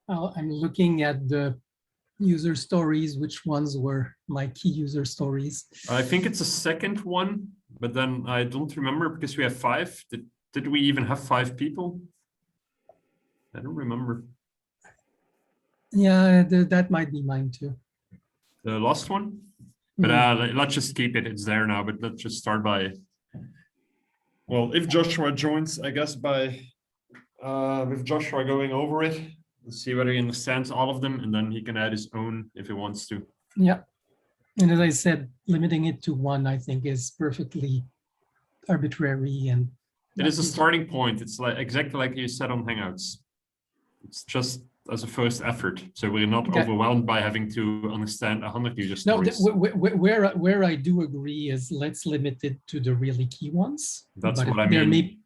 I'm looking at the user stories. Which ones were my key user stories? I think it's a second one, but then I don't remember because we have 5. Did we even have 5 people? I don't remember. Yeah, that might be mine too. The last one? But let's just keep it. It's there now, but let's just start by, well, if Joshua joins, I guess by, with Joshua going over it, let's see whether he understands all of them, and then he can add his own if he wants to. Yeah. And as I said, limiting it to 1, I think, is perfectly arbitrary. And it is a starting point. It's like exactly like you said on Hangouts. It's just as a first effort, so we're not overwhelmed by having to understand 100 user stories. No, where I do agree is let's limit it to the really key ones. That's what I mean.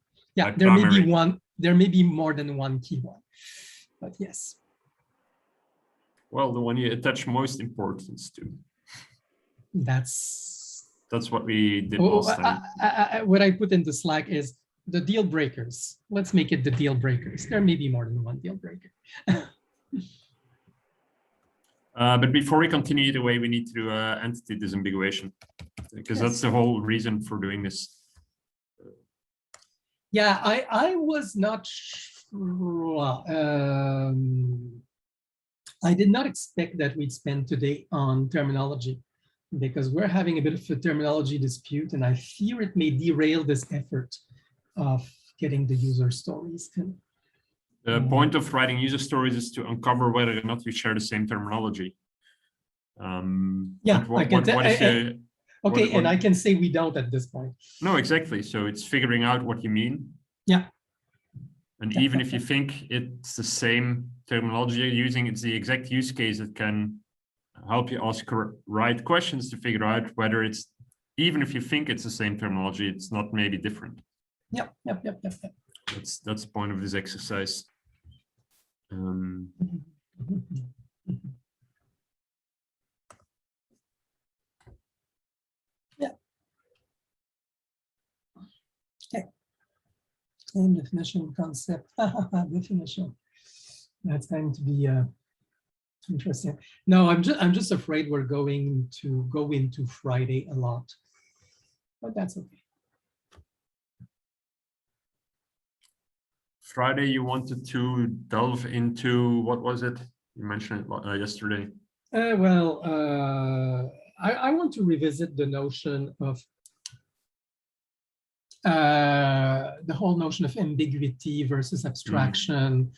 There may be one. There may be more than one key one, but yes. Well, the one you attach most importance to. That's what we did last time. What I put in the Slack is the deal breakers. Let's make it the deal breakers. There may be more than one deal breaker. But before we continue either way, we need to do entity disambiguation, because that's the whole reason for doing this. Yeah, I was not sure. I did not expect that we'd spend today on terminology, because we're having a bit of a terminology dispute, and I fear it may derail this effort of getting the user stories. The point of writing user stories is to uncover whether or not we share the same terminology. Yeah, I can say we don't at this point. No, exactly. So it's figuring out what you mean. Yeah. And even if you think it's the same terminology you're using, it's the exact use case that can help you ask right questions to figure out whether it's, even if you think it's the same terminology, it's not maybe different. Yep. That's the point of this exercise. Yeah. Okay. Claim definition concept. Definition. That's going to be interesting. No, I'm just afraid we're going to go into Friday a lot, but that's okay. Friday, you wanted to delve into, what was it? You mentioned it yesterday. I want to revisit the notion of the whole notion of ambiguity versus abstraction,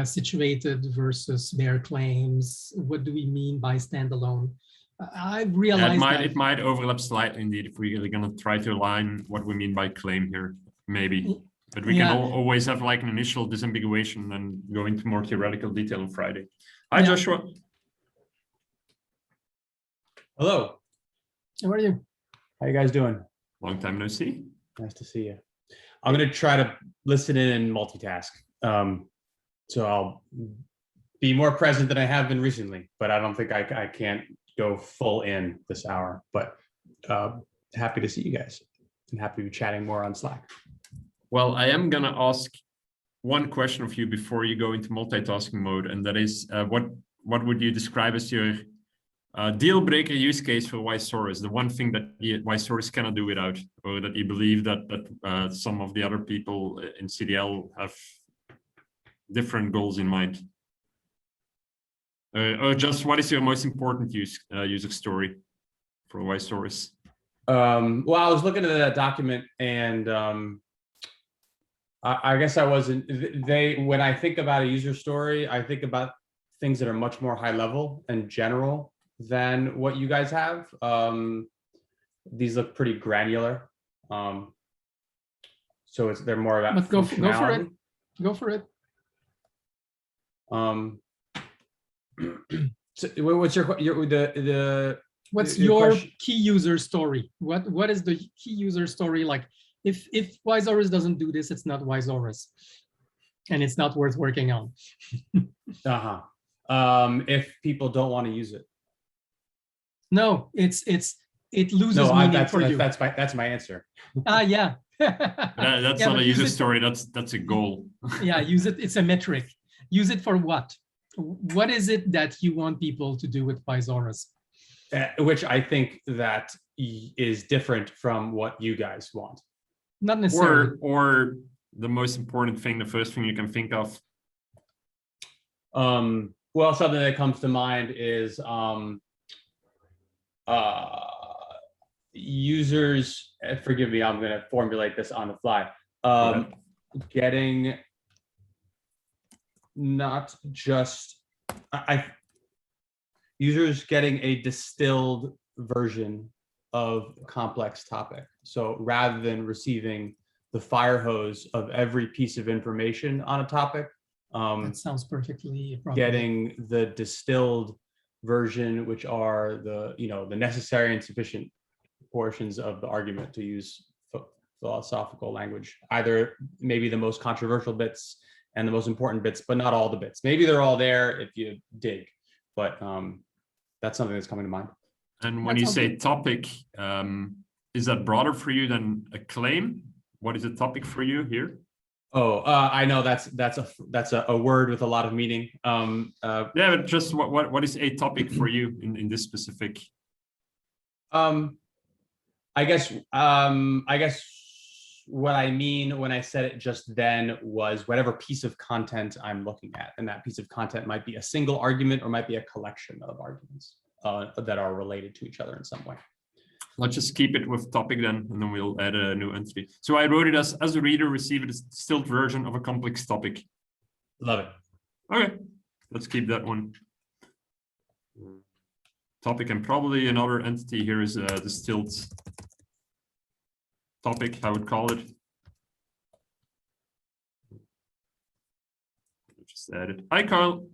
situated versus bare claims. What do we mean by standalone? I've realized it might overlap slightly indeed if we're going to try to align what we mean by claim here, maybe. But we can always have like an initial disambiguation and go into more theoretical detail on Friday. Hi, Joshua. Hello. How are you? How you guys doing? Long time no see. Nice to see you. I'm going to try to listen in and multitask. So I'll be more present than I have been recently, but I don't think I can't go full in this hour, but happy to see you guys and happy to be chatting more on Slack. Well, I am going to ask one question of you before you go into multitasking mode, and that is, what would you describe as your deal breaker use case for Ysaurus? The one thing that Ysaurus cannot do without, or that you believe that some of the other people in CDL have different goals in mind, or just what is your most important user story for Ysaurus? Well, I was looking at that document, and I guess I wasn't. When I think about a user story, I think about things that are much more high level and general than what you guys have. These look pretty granular. So they're more about. But go for it. Go for it. So what's your key user story? What is the key user story like? If Ysaurus doesn't do this, it's not Ysaurus, and it's not worth working on. If people don't want to use it. No, it loses meaning for you. That's my answer. Yeah. That's not a user story. That's a goal. Yeah, use it. It's a metric. Use it for what? What is it that you want people to do with Pysaurus? Which I think that is different from what you guys want. Not necessarily. Or the most important thing, the first thing you can think of. Well, something that comes to mind is users, forgive me, I'm going to formulate this on the fly. Getting not just users getting a distilled version of a complex topic. So rather than receiving the fire hose of every piece of information on a topic, That sounds perfectly appropriate. getting the distilled version, which are the necessary and sufficient portions of the argument, to use philosophical language, either maybe the most controversial bits and the most important bits, but not all the bits. Maybe they're all there if you dig, but that's something that's coming to mind. And when you say topic, is that broader for you than a claim? What is a topic for you here? Oh, I know that's a word with a lot of meaning. Yeah, but just what is a topic for you in this specific? I guess what I mean when I said it just then was whatever piece of content I'm looking at, and that piece of content might be a single argument or might be a collection of arguments that are related to each other in some way. Let's just keep it with topic then, and then we'll add a new entity. So I wrote it as a reader, receive a distilled version of a complex topic. Love it. Okay, let's keep that one. Topic, and probably another entity here is a distilled topic, I would call it. Just add it. Hi, Carl.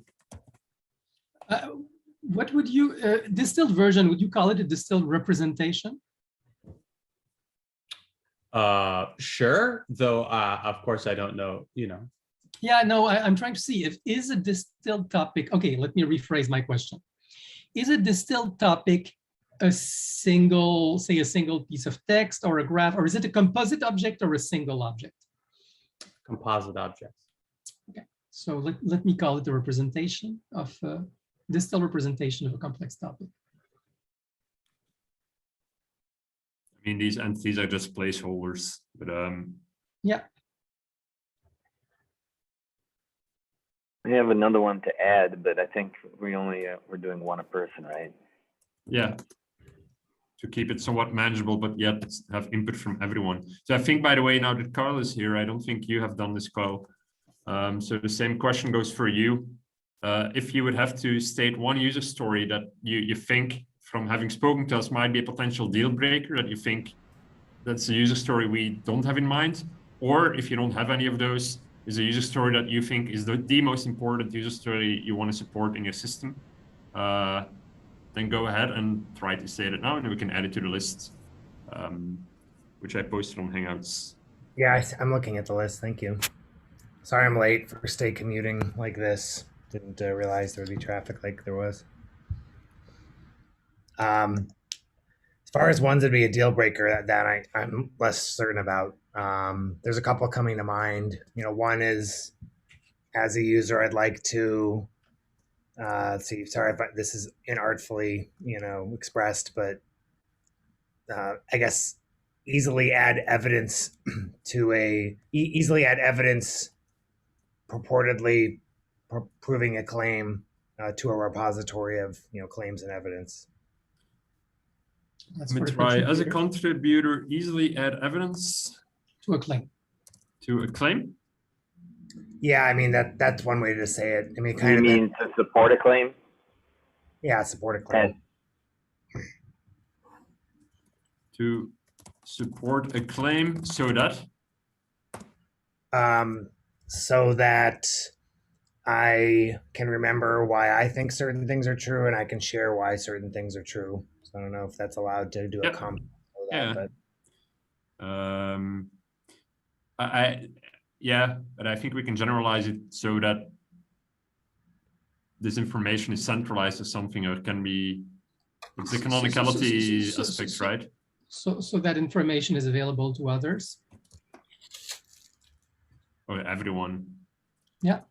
What would you, distilled version, would you call it a distilled representation? Sure, though, of course, I don't know, Yeah, no, I'm trying to see if is a distilled topic. Okay, let me rephrase my question. Is a distilled topic a single, say a single piece of text or a graph, or is it a composite object or a single object? Composite object. Okay, so let me call it a representation of distilled representation of a complex topic. I mean, these entities are just placeholders, but yeah. We have another one to add, but I think we only we're doing one a person, right? Yeah, to keep it somewhat manageable, but yet have input from everyone. So I think, by the way, now that Carl is here, I don't think you have done this, Carl. So the same question goes for you. If you would have to state one user story that you think, from having spoken to us, might be a potential deal breaker, that you think that's a user story we don't have in mind, or if you don't have any of those, is a user story that you think is the most important user story you want to support in your system, then go ahead and try to state it now, and then we can add it to the list, which I posted on Hangouts. Yeah, I'm looking at the list. Thank you. Sorry I'm late for state commuting like this. Didn't realize there would be traffic like there was. As far as ones that'd be a deal breaker that I'm less certain about. There's a couple coming to mind. One is, as a user, I'd like to let's see. Sorry if this is inartfully, expressed, but I guess easily add evidence to easily add evidence purportedly proving a claim to a repository of claims and evidence. That's Let me try. As a contributor, easily add evidence to a claim. To a claim? Yeah, I mean that's one way to say it. I mean, kind You of. mean to support a claim? Yeah, support a claim. To support a claim, so that? So that I can remember why I think certain things are true, and I can share why certain things are true. So I don't know if that's allowed to do a comment. Yeah. But but I think we can generalize it so that this information is centralized as something, or it can be, it's the canonicality aspect, right? So that information is available to others. Or everyone. Yeah.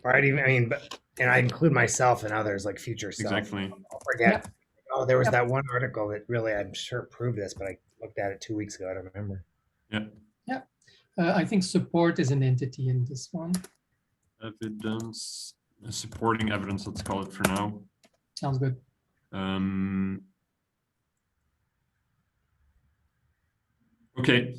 Right. Even, I mean, but, and I include myself and others like future self. Exactly. I'll forget. Oh, there was Yep. that one article that really, I'm sure proved this, but I looked at it 2 weeks ago. I don't remember. Yeah. I think support is an entity in this one. Evidence, supporting evidence, let's call it for now. Sounds good. Okay.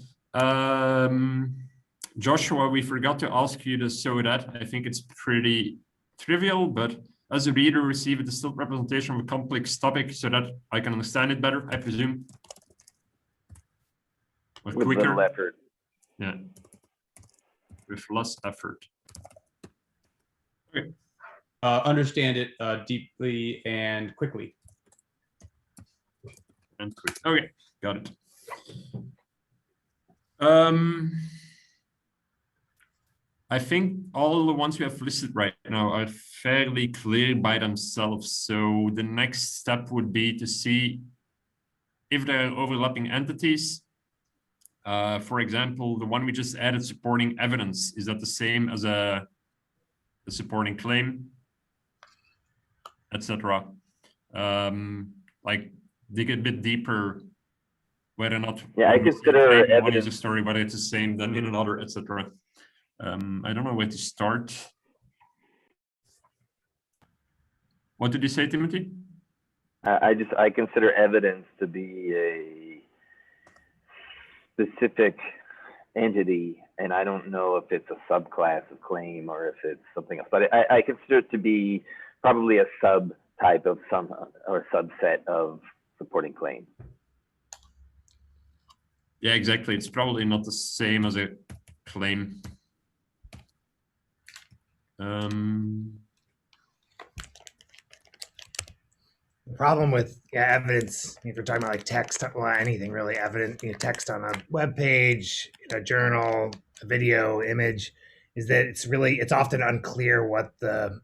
Joshua, we forgot to ask you to show that. I think it's pretty trivial, but as a reader, receive a distilled representation of a complex topic so that I can understand it better, I presume. Or With quicker. little effort. Yeah. With less effort. Okay. Understand it deeply and quickly. And quick. Okay, got it. I think all the ones we have listed right now are fairly clear by themselves. So the next step would be to see if there are overlapping entities. For example, the one we just added, supporting evidence, is that the same as a supporting claim, etc. Like dig a bit deeper whether or not Yeah, I when we see a consider claim in one evidence. user story, whether it's the same than in another, etc. I don't know where to start. What did you say, Timothy? I consider evidence to be a specific entity, and I don't know if it's a subclass of claim or if it's something else. But I consider it to be probably a subtype of some or subset of supporting claim. Yeah, exactly. It's probably not the same as a claim. The problem with evidence, if you're talking about like text, well, anything really evident, text on a web page, a journal, a video, image, is that it's often unclear what the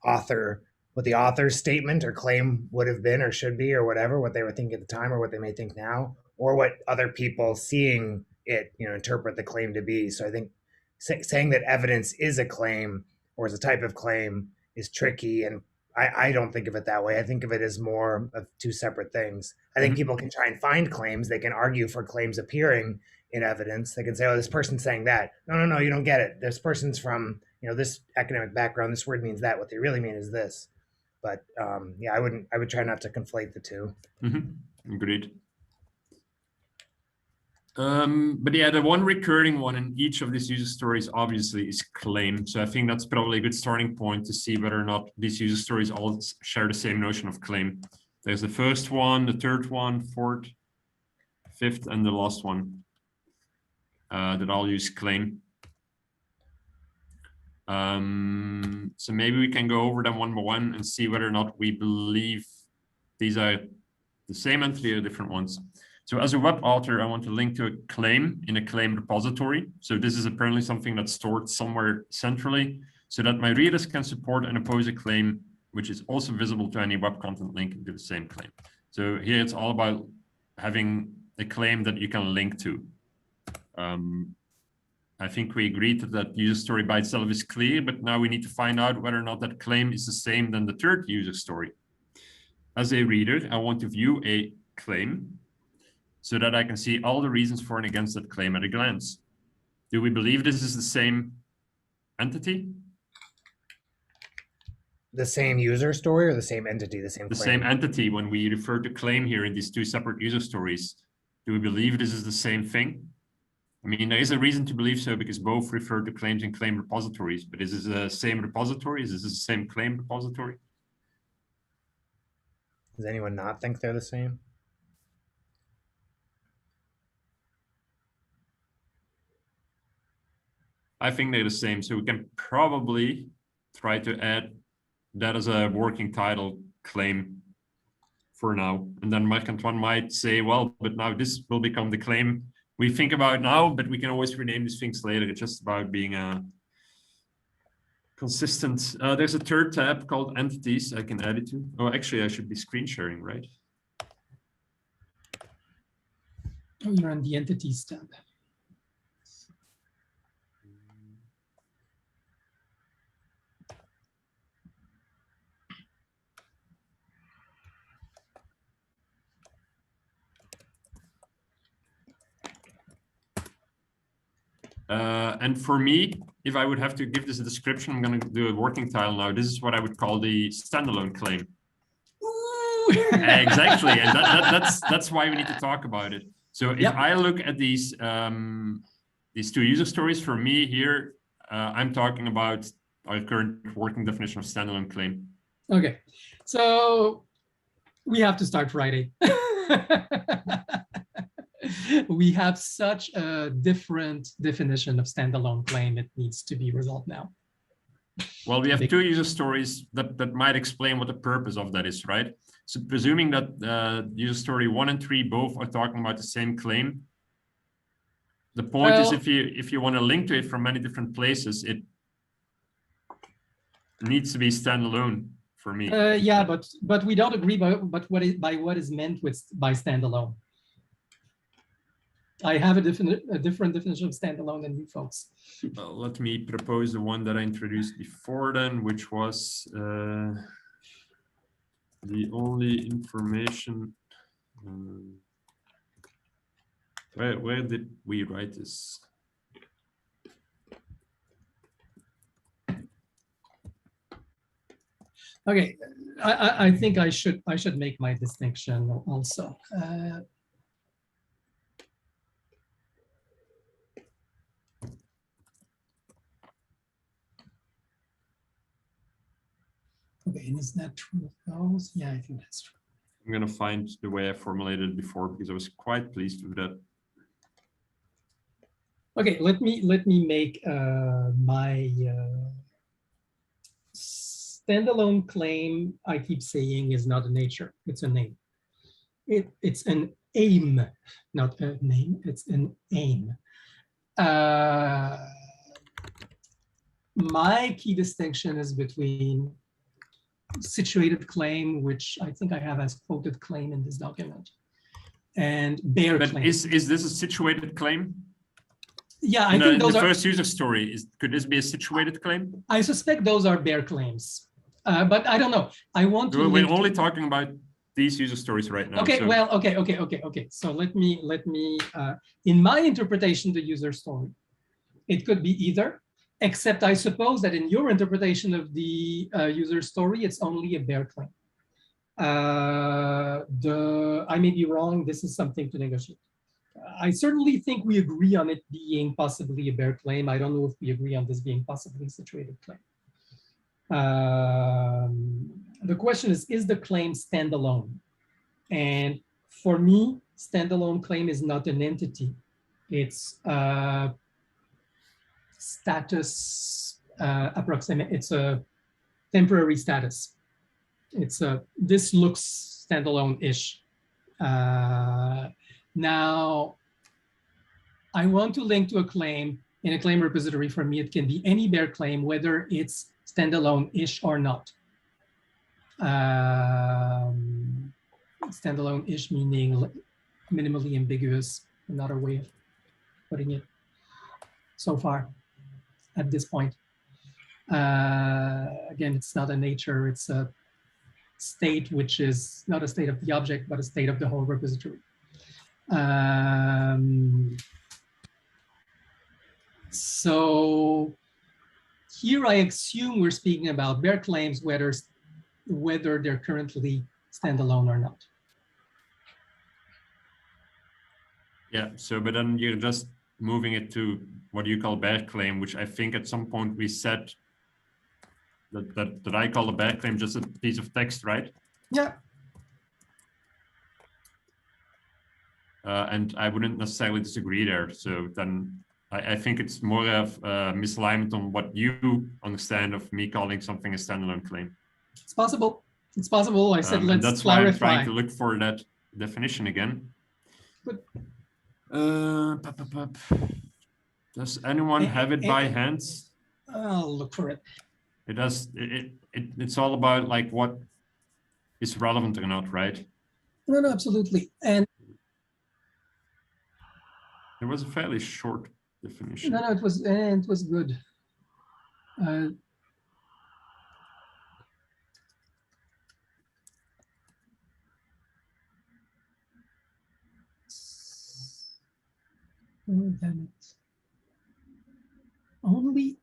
author's statement or claim would have been or should be or whatever, what they were thinking at the time or what they may think now, or what other people seeing it, interpret the claim to be. So I think saying that evidence is a claim or is a type of claim is tricky, and I don't think of it that way. I think of it as more of two separate things. I think people can try and find claims. They can argue for claims appearing in evidence. They can say, oh, this person's saying that. No, you don't get it. This person's from, this academic background. This word means that. What they really mean is this. But I would try not to conflate the two. Agreed. But yeah, the one recurring one in each of these user stories obviously is claim. So I think that's probably a good starting point to see whether or not these user stories all share the same notion of claim. There's the first one, the third one, fourth, fifth, and the last one that all use claim. So maybe we can go over them one by one and see whether or not we believe these are the same entity or different ones. So as a web author, I want to link to a claim in a claim repository. So this is apparently something that's stored somewhere centrally so that my readers can support and oppose a claim, which is also visible to any web content link to the same claim. So here it's all about having a claim that you can link to. I think we agreed that user story by itself is clear, but now we need to find out whether or not that claim is the same than the third user story. As a reader, I want to view a claim so that I can see all the reasons for and against that claim at a glance. Do we believe this is the same entity? The same user story or the same entity, the same claim? The same entity when we refer to claim here in these two separate user stories. Do we believe this is the same thing? I mean, there is a reason to believe so because both refer to claims and claim repositories, but is this the same repository? Is this the same claim repository? Does anyone not think they're the same? I think they're the same, so we can probably try to add that as a working title claim for now. And then Marc-Antoine might say, well, but now this will become the claim we think about now, but we can always rename these things later. It's just about being consistent. There's a third tab called entities I can add it to. Oh, actually, I should be screen sharing, right? Oh, you're on the entities tab. And for me, if I would have to give this a description, I'm going to do a working title now. This is what I would call the standalone claim. Exactly, and that's why we need to talk about it. So if I look at these two user stories, for me here, I'm talking about our current working definition of standalone claim. Okay, so we have to start Friday. We have such a different definition of standalone claim. It needs to be resolved now. Well, we have two user stories that might explain what the purpose of that is, right? So presuming that user story 1 and 3 both are talking about the same claim, the point is if you want to link to it from many different places, it needs to be standalone for me. Yeah, but we don't agree by what is meant by standalone. I have a different definition of standalone than you folks. Let me propose the one that I introduced before then, which was the only information. Where did we write this? Okay, I think I should make my distinction also. Okay, and is that true of those? Yeah, I think that's true. I'm gonna find the way I formulated it before because I was quite pleased with that. Okay, let me make my standalone claim. I keep saying is not a nature; it's a name. It's an aim, not a name. It's an aim. My key distinction is between situated claim, which I think I have as quoted claim in this document, and bare claim. But is this a situated claim? Yeah, I think those the are first user story. Could this be a situated claim? I suspect those are bare claims, but I don't know. I want to. We're only talking about these user stories right now. Okay, so. well, okay. So let me. In my interpretation, the user story, it could be either. Except I suppose that in your interpretation of the user story, it's only a bare claim. I may be wrong. This is something to negotiate. I certainly think we agree on it being possibly a bare claim. I don't know if we agree on this being possibly a situated claim. The question is the claim standalone? And for me, standalone claim is not an entity. It's status approximate. It's a temporary status. It's this looks standalone-ish. Now, I want to link to a claim in a claim repository. For me, it can be any bare claim, whether it's standalone-ish or not. Standalone-ish meaning minimally ambiguous, another way of putting it so far at this point. Again, it's not a nature, it's a state, which is not a state of the object, but a state of the whole repository. So here I assume we're speaking about bare claims, whether they're currently standalone or not. Yeah, so but then you're just moving it to what you call bare claim, which I think at some point we said that I call a bare claim just a piece of text, right? Yeah. And I wouldn't necessarily disagree there. So then I think it's more of a misalignment on what you understand of me calling something a standalone claim. It's possible. It's possible. I said, let's that's clarify. why I'm trying to look for that definition again. Good. Does anyone have it by hands? I'll look for it. It does. It's all about like what is relevant or not, right? No, absolutely. And it was a fairly short definition. No, it was good. Oh, damn it. only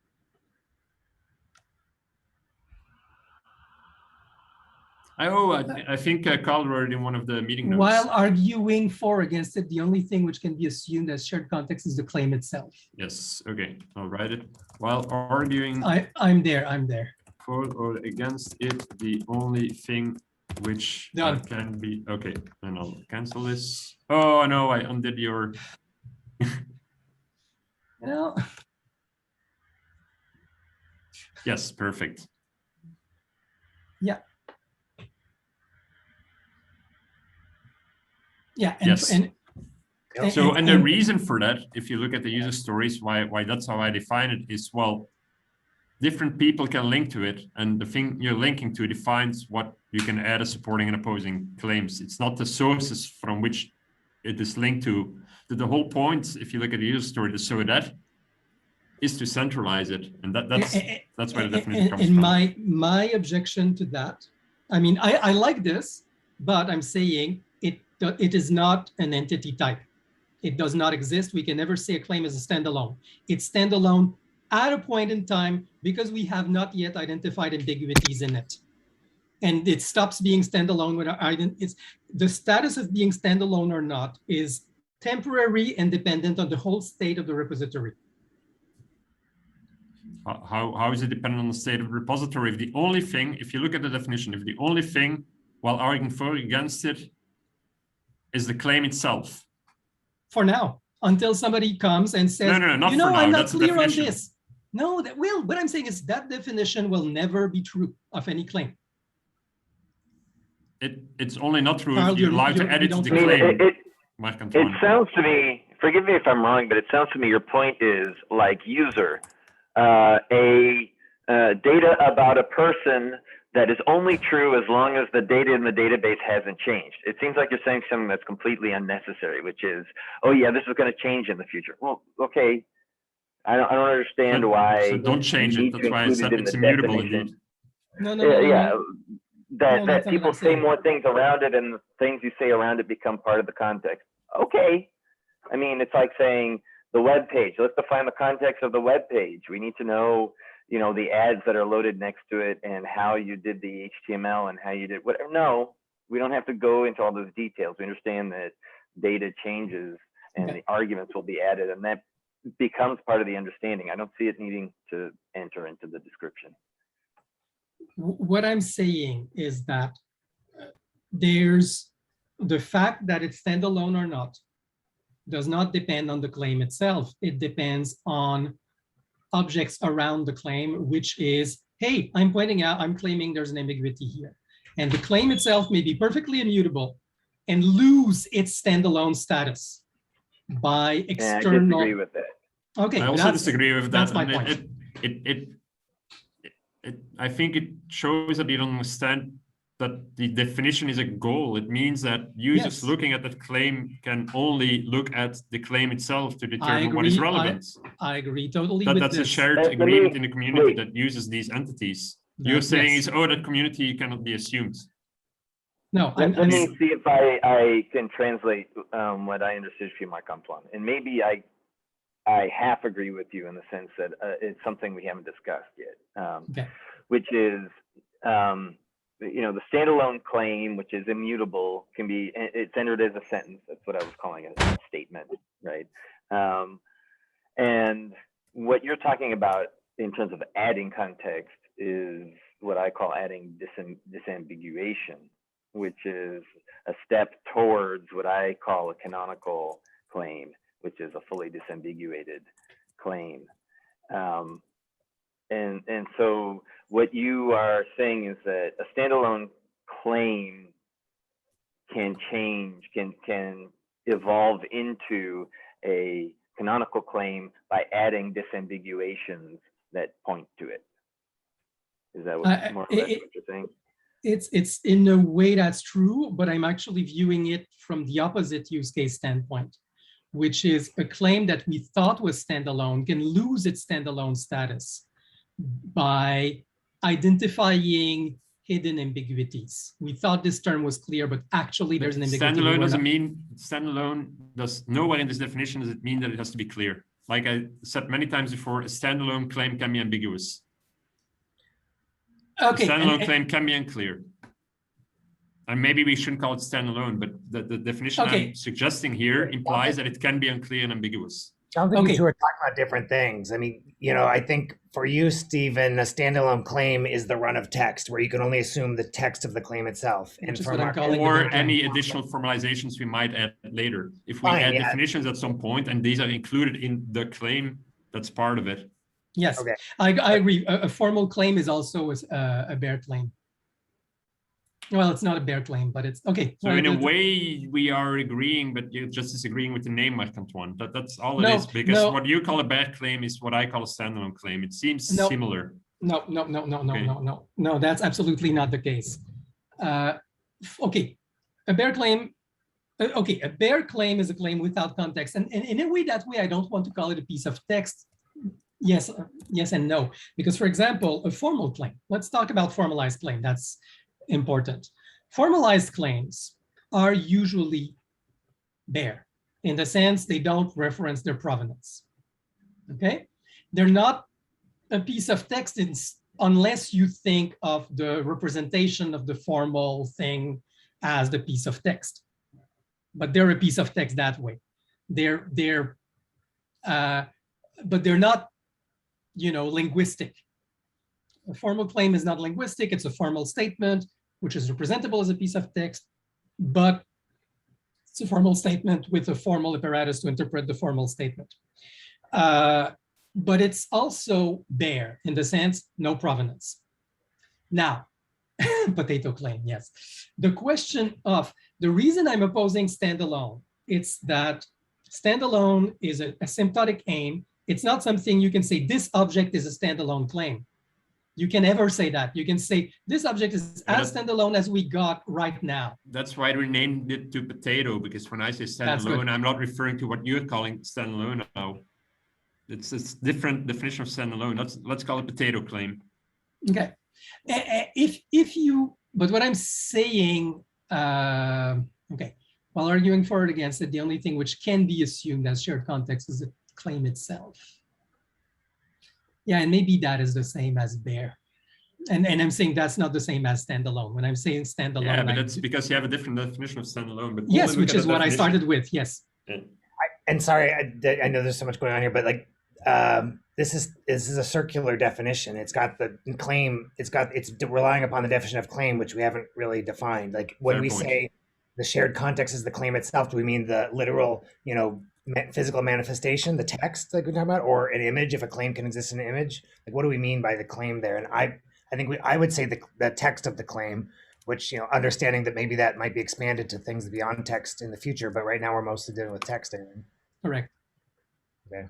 I think Carl wrote it in one of the meeting notes. while arguing for or against it, the only thing which can be assumed as shared context is the claim itself. Yes, okay, I'll write it. While arguing I'm there. for or against it, the only thing which Done. can be, okay, and I'll cancel this. Oh no, I undid your, Well, yes, perfect. yeah, Yes. Yep. So, and the reason for that, if you look at the user stories, why that's how I define it is, well, different people can link to it, and the thing you're linking to defines what you can add as supporting and opposing claims. It's not the sources from which it is linked to. The whole point, if you look at the user story, to show that is to centralize it, and that's where the definition comes and from. my objection to that, I mean, I like this, but I'm saying it is not an entity type. It does not exist. We can never say a claim is a standalone. It's standalone at a point in time because we have not yet identified ambiguities in it. And it stops being standalone when it's the status of being standalone or not is temporary and dependent on the whole state of the repository. How is it dependent on the state of the repository? If the only thing, if you look at the definition, if the only thing while arguing for or against it is the claim itself. For now, until somebody comes and says, No, not you know, for now. I'm not That's the clear on definition. this. No, that will. What I'm saying is that definition will never be true of any claim. It's only not true Carl, if you're allowed to we edit don't the I mean, claim. It sounds to me, forgive me if I'm wrong, but it sounds to me your point is like user, data about a person that is only true as long as the data in the database hasn't changed. It seems like you're saying something that's completely unnecessary, which is, oh yeah, this is going to change in the future. Well, okay, I don't understand why. So don't change it. That's why I said it's immutable indeed. No. That people say more things around it, and the things you say around it become part of the context. Okay, I mean, it's like saying the web page. Let's define the context of the web page. We need to know, the ads that are loaded next to it and how you did the HTML and how you did whatever. No, we don't have to go into all those details. We understand that data changes and the arguments will be added, and that becomes part of the understanding. I don't see it needing to enter into the description. What I'm saying is that there's the fact that it's standalone or not does not depend on the claim itself. It depends on objects around the claim, which is, hey, I'm claiming there's an ambiguity here. And the claim itself may be perfectly immutable and lose its standalone status by external. I disagree with that. Okay, I also disagree with that. That's my point. I think it shows that you don't understand that the definition is a goal. It means that users looking at that claim can only look at the claim itself to determine what is relevant. I agree totally with that's this. a shared agreement in the community that uses these entities. You're saying is, oh, that community cannot be assumed. No, let me see if I can translate what I understood from Marc Antoine. And maybe I half agree with you in the sense that it's something we haven't discussed yet, which is, the standalone claim, which is immutable, it's entered as a sentence. That's what I was calling it, a statement, right? And what you're talking about in terms of adding context is what I call adding disambiguation, which is a step towards what I call a canonical claim, which is a fully disambiguated claim. And so what you are saying is that a standalone claim can change, can evolve into a canonical claim by adding disambiguations that point to it. Is that what, more or less what you're saying? It's in a way that's true, but I'm actually viewing it from the opposite use case standpoint, which is a claim that we thought was standalone can lose its standalone status by identifying hidden ambiguities. We thought this term was clear, but actually there's an ambiguity. Standalone doesn't mean, standalone does nowhere in this definition does it mean that it has to be clear. like I said many times before, a standalone claim can be ambiguous. Okay. A standalone claim can be unclear. And maybe we shouldn't call it standalone, but the definition Okay. I'm suggesting here implies that it can be unclear and ambiguous. I don't think Okay. you two are talking about different things. I mean, you know, I think for you, Stephen, a standalone claim is the run of text where you can only assume the text of the claim itself. Which And is for what I'm Mark, calling a Or bare claim. any additional formalizations we might add later. If we Fine, add yeah. definitions at some point and these are included in the claim, that's part of it. Yes, Okay. I agree. A formal claim is also a bare claim. Well, it's not a bare claim, but it's okay. So in a way, we are agreeing, but you're just disagreeing with the name, Marc-Antoine. That's all it is, because what you call a bare claim is what I call a standalone claim. It seems similar. No, that's absolutely not the case. Okay, a bare claim. Okay, a bare claim is a claim without context, and in a way, that way, I don't want to call it a piece of text. Yes, yes, and no, because for example, a formal claim. Let's talk about formalized claim. That's important. Formalized claims are usually bare in the sense they don't reference their provenance. Okay, they're not a piece of text unless you think of the representation of the formal thing as the piece of text. But they're a piece of text that way. But they're not, you know, linguistic. A formal claim is not linguistic. It's a formal statement, which is representable as a piece of text, but it's a formal statement with a formal apparatus to interpret the formal statement. But it's also bare in the sense, no provenance. Now, potato claim, yes. The question of, the reason I'm opposing standalone, it's that standalone is a asymptotic aim. It's not something you can say, this object is a standalone claim. You can never say that. You can say, this object is as standalone as we got right now. That's why we named it to potato, because when I say standalone, I'm not referring to what you're calling standalone now. It's a different definition of standalone. Let's call it potato claim. Okay. If you, but what I'm saying, okay, while arguing for it against it, the only thing which can be assumed as shared context is the claim itself. Yeah, and maybe that is the same as bare. And I'm saying that's not the same as standalone. When I'm saying standalone, yeah, but that's because you have a different definition of standalone. But yes, which is what I started with. Yes. Yeah. And sorry, I know there's so much going on here, but like this is a circular definition. It's got the claim. It's relying upon the definition of claim, which we haven't really defined. Like when we say the shared context is the claim itself, do we mean the literal, you know, physical manifestation, the text like we're talking about, or an image? If a claim can exist in an image, like what do we mean by the claim there? And I think I would say the text of the claim, which, you know, understanding that maybe that might be expanded to things beyond text in the future, but right now we're mostly dealing with text. Correct. Okay.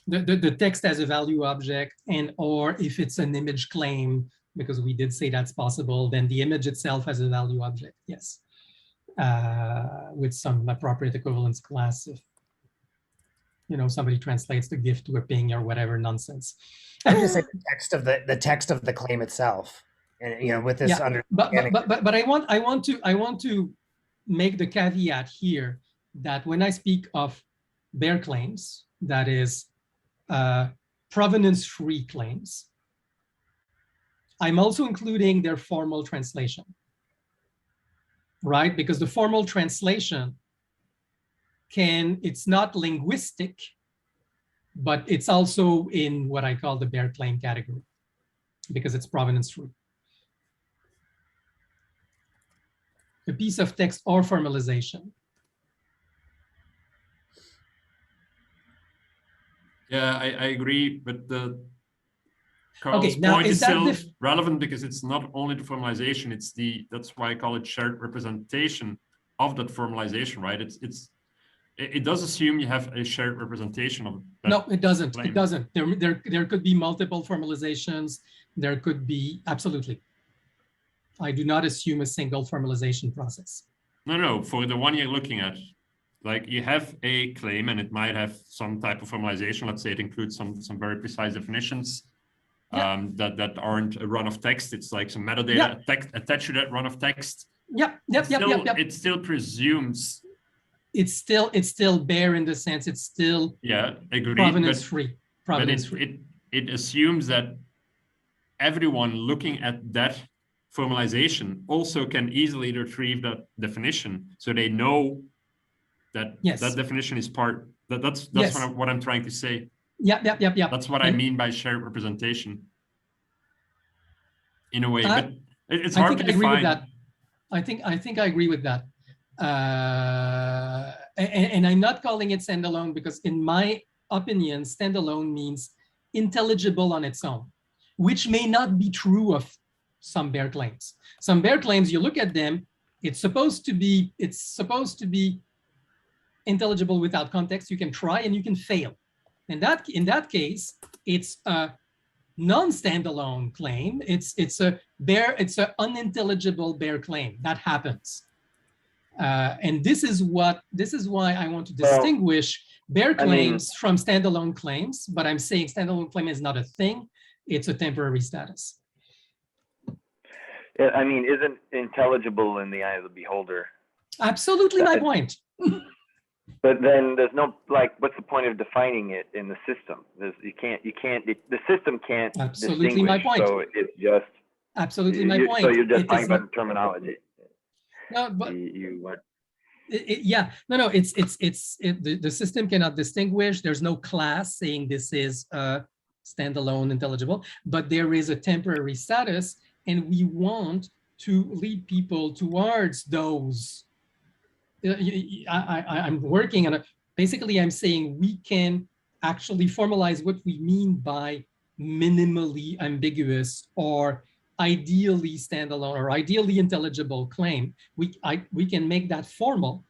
The text as a value object, and or if it's an image claim, because we did say that's possible, then the image itself as a value object, yes, with some appropriate equivalence class if, you know, somebody translates the gift to a ping or whatever nonsense. I'm just saying the text of the claim itself, and you know, with this understanding. But I want to make the caveat here that when I speak of bare claims, that is provenance-free claims, I'm also including their formal translation, right? Because the formal translation it's not linguistic, but it's also in what I call the bare claim category because it's provenance-free. A piece of text or formalization. Yeah, I agree, but Carl's now, point is still relevant because it's not only the formalization, that's why I call it shared representation of that formalization, right? It does assume you have a shared representation of that. No, it doesn't. claim. It doesn't. There could be multiple formalizations. There could be, absolutely. I do not assume a single formalization process. No, for the one you're looking at, like you have a claim and it might have some type of formalization. Let's say it includes some very precise definitions that aren't a run of text. It's like some metadata attached to that run of text. Yep. It still presumes it's still bare in the sense it's still Yeah, agreed. provenance But, free. but Provenance free. it assumes that everyone looking at that formalization also can easily retrieve that definition, so they know that Yes. that definition is part. That's Yes. what I'm trying to say. Yeah. That's what I mean by shared representation. In a way, but it's I hard think to I agree with define. that. I think I agree with that. And I'm not calling it standalone because in my opinion, standalone means intelligible on its own, which may not be true of some bare claims. Some bare claims, you look at them, it's supposed to be intelligible without context. You can try and you can fail. And in that case, it's a non-standalone claim. It's an unintelligible bare claim that happens. And this is why I want to distinguish bare claims from standalone claims, but I'm saying standalone claim is not a thing, it's a temporary status. I mean, isn't intelligible in the eye of the beholder? Absolutely my point. But then there's no, like, what's the point of defining it in the system? The system can't Absolutely my point. So it's just. Absolutely my point. So you're just talking about the terminology. No, but what? Yeah, no, the system cannot distinguish. There's no class saying this is standalone intelligible, but there is a temporary status, and we want to lead people towards those. I'm working on it. Basically, I'm saying we can actually formalize what we mean by minimally ambiguous or ideally standalone or ideally intelligible claim. We can make that formal,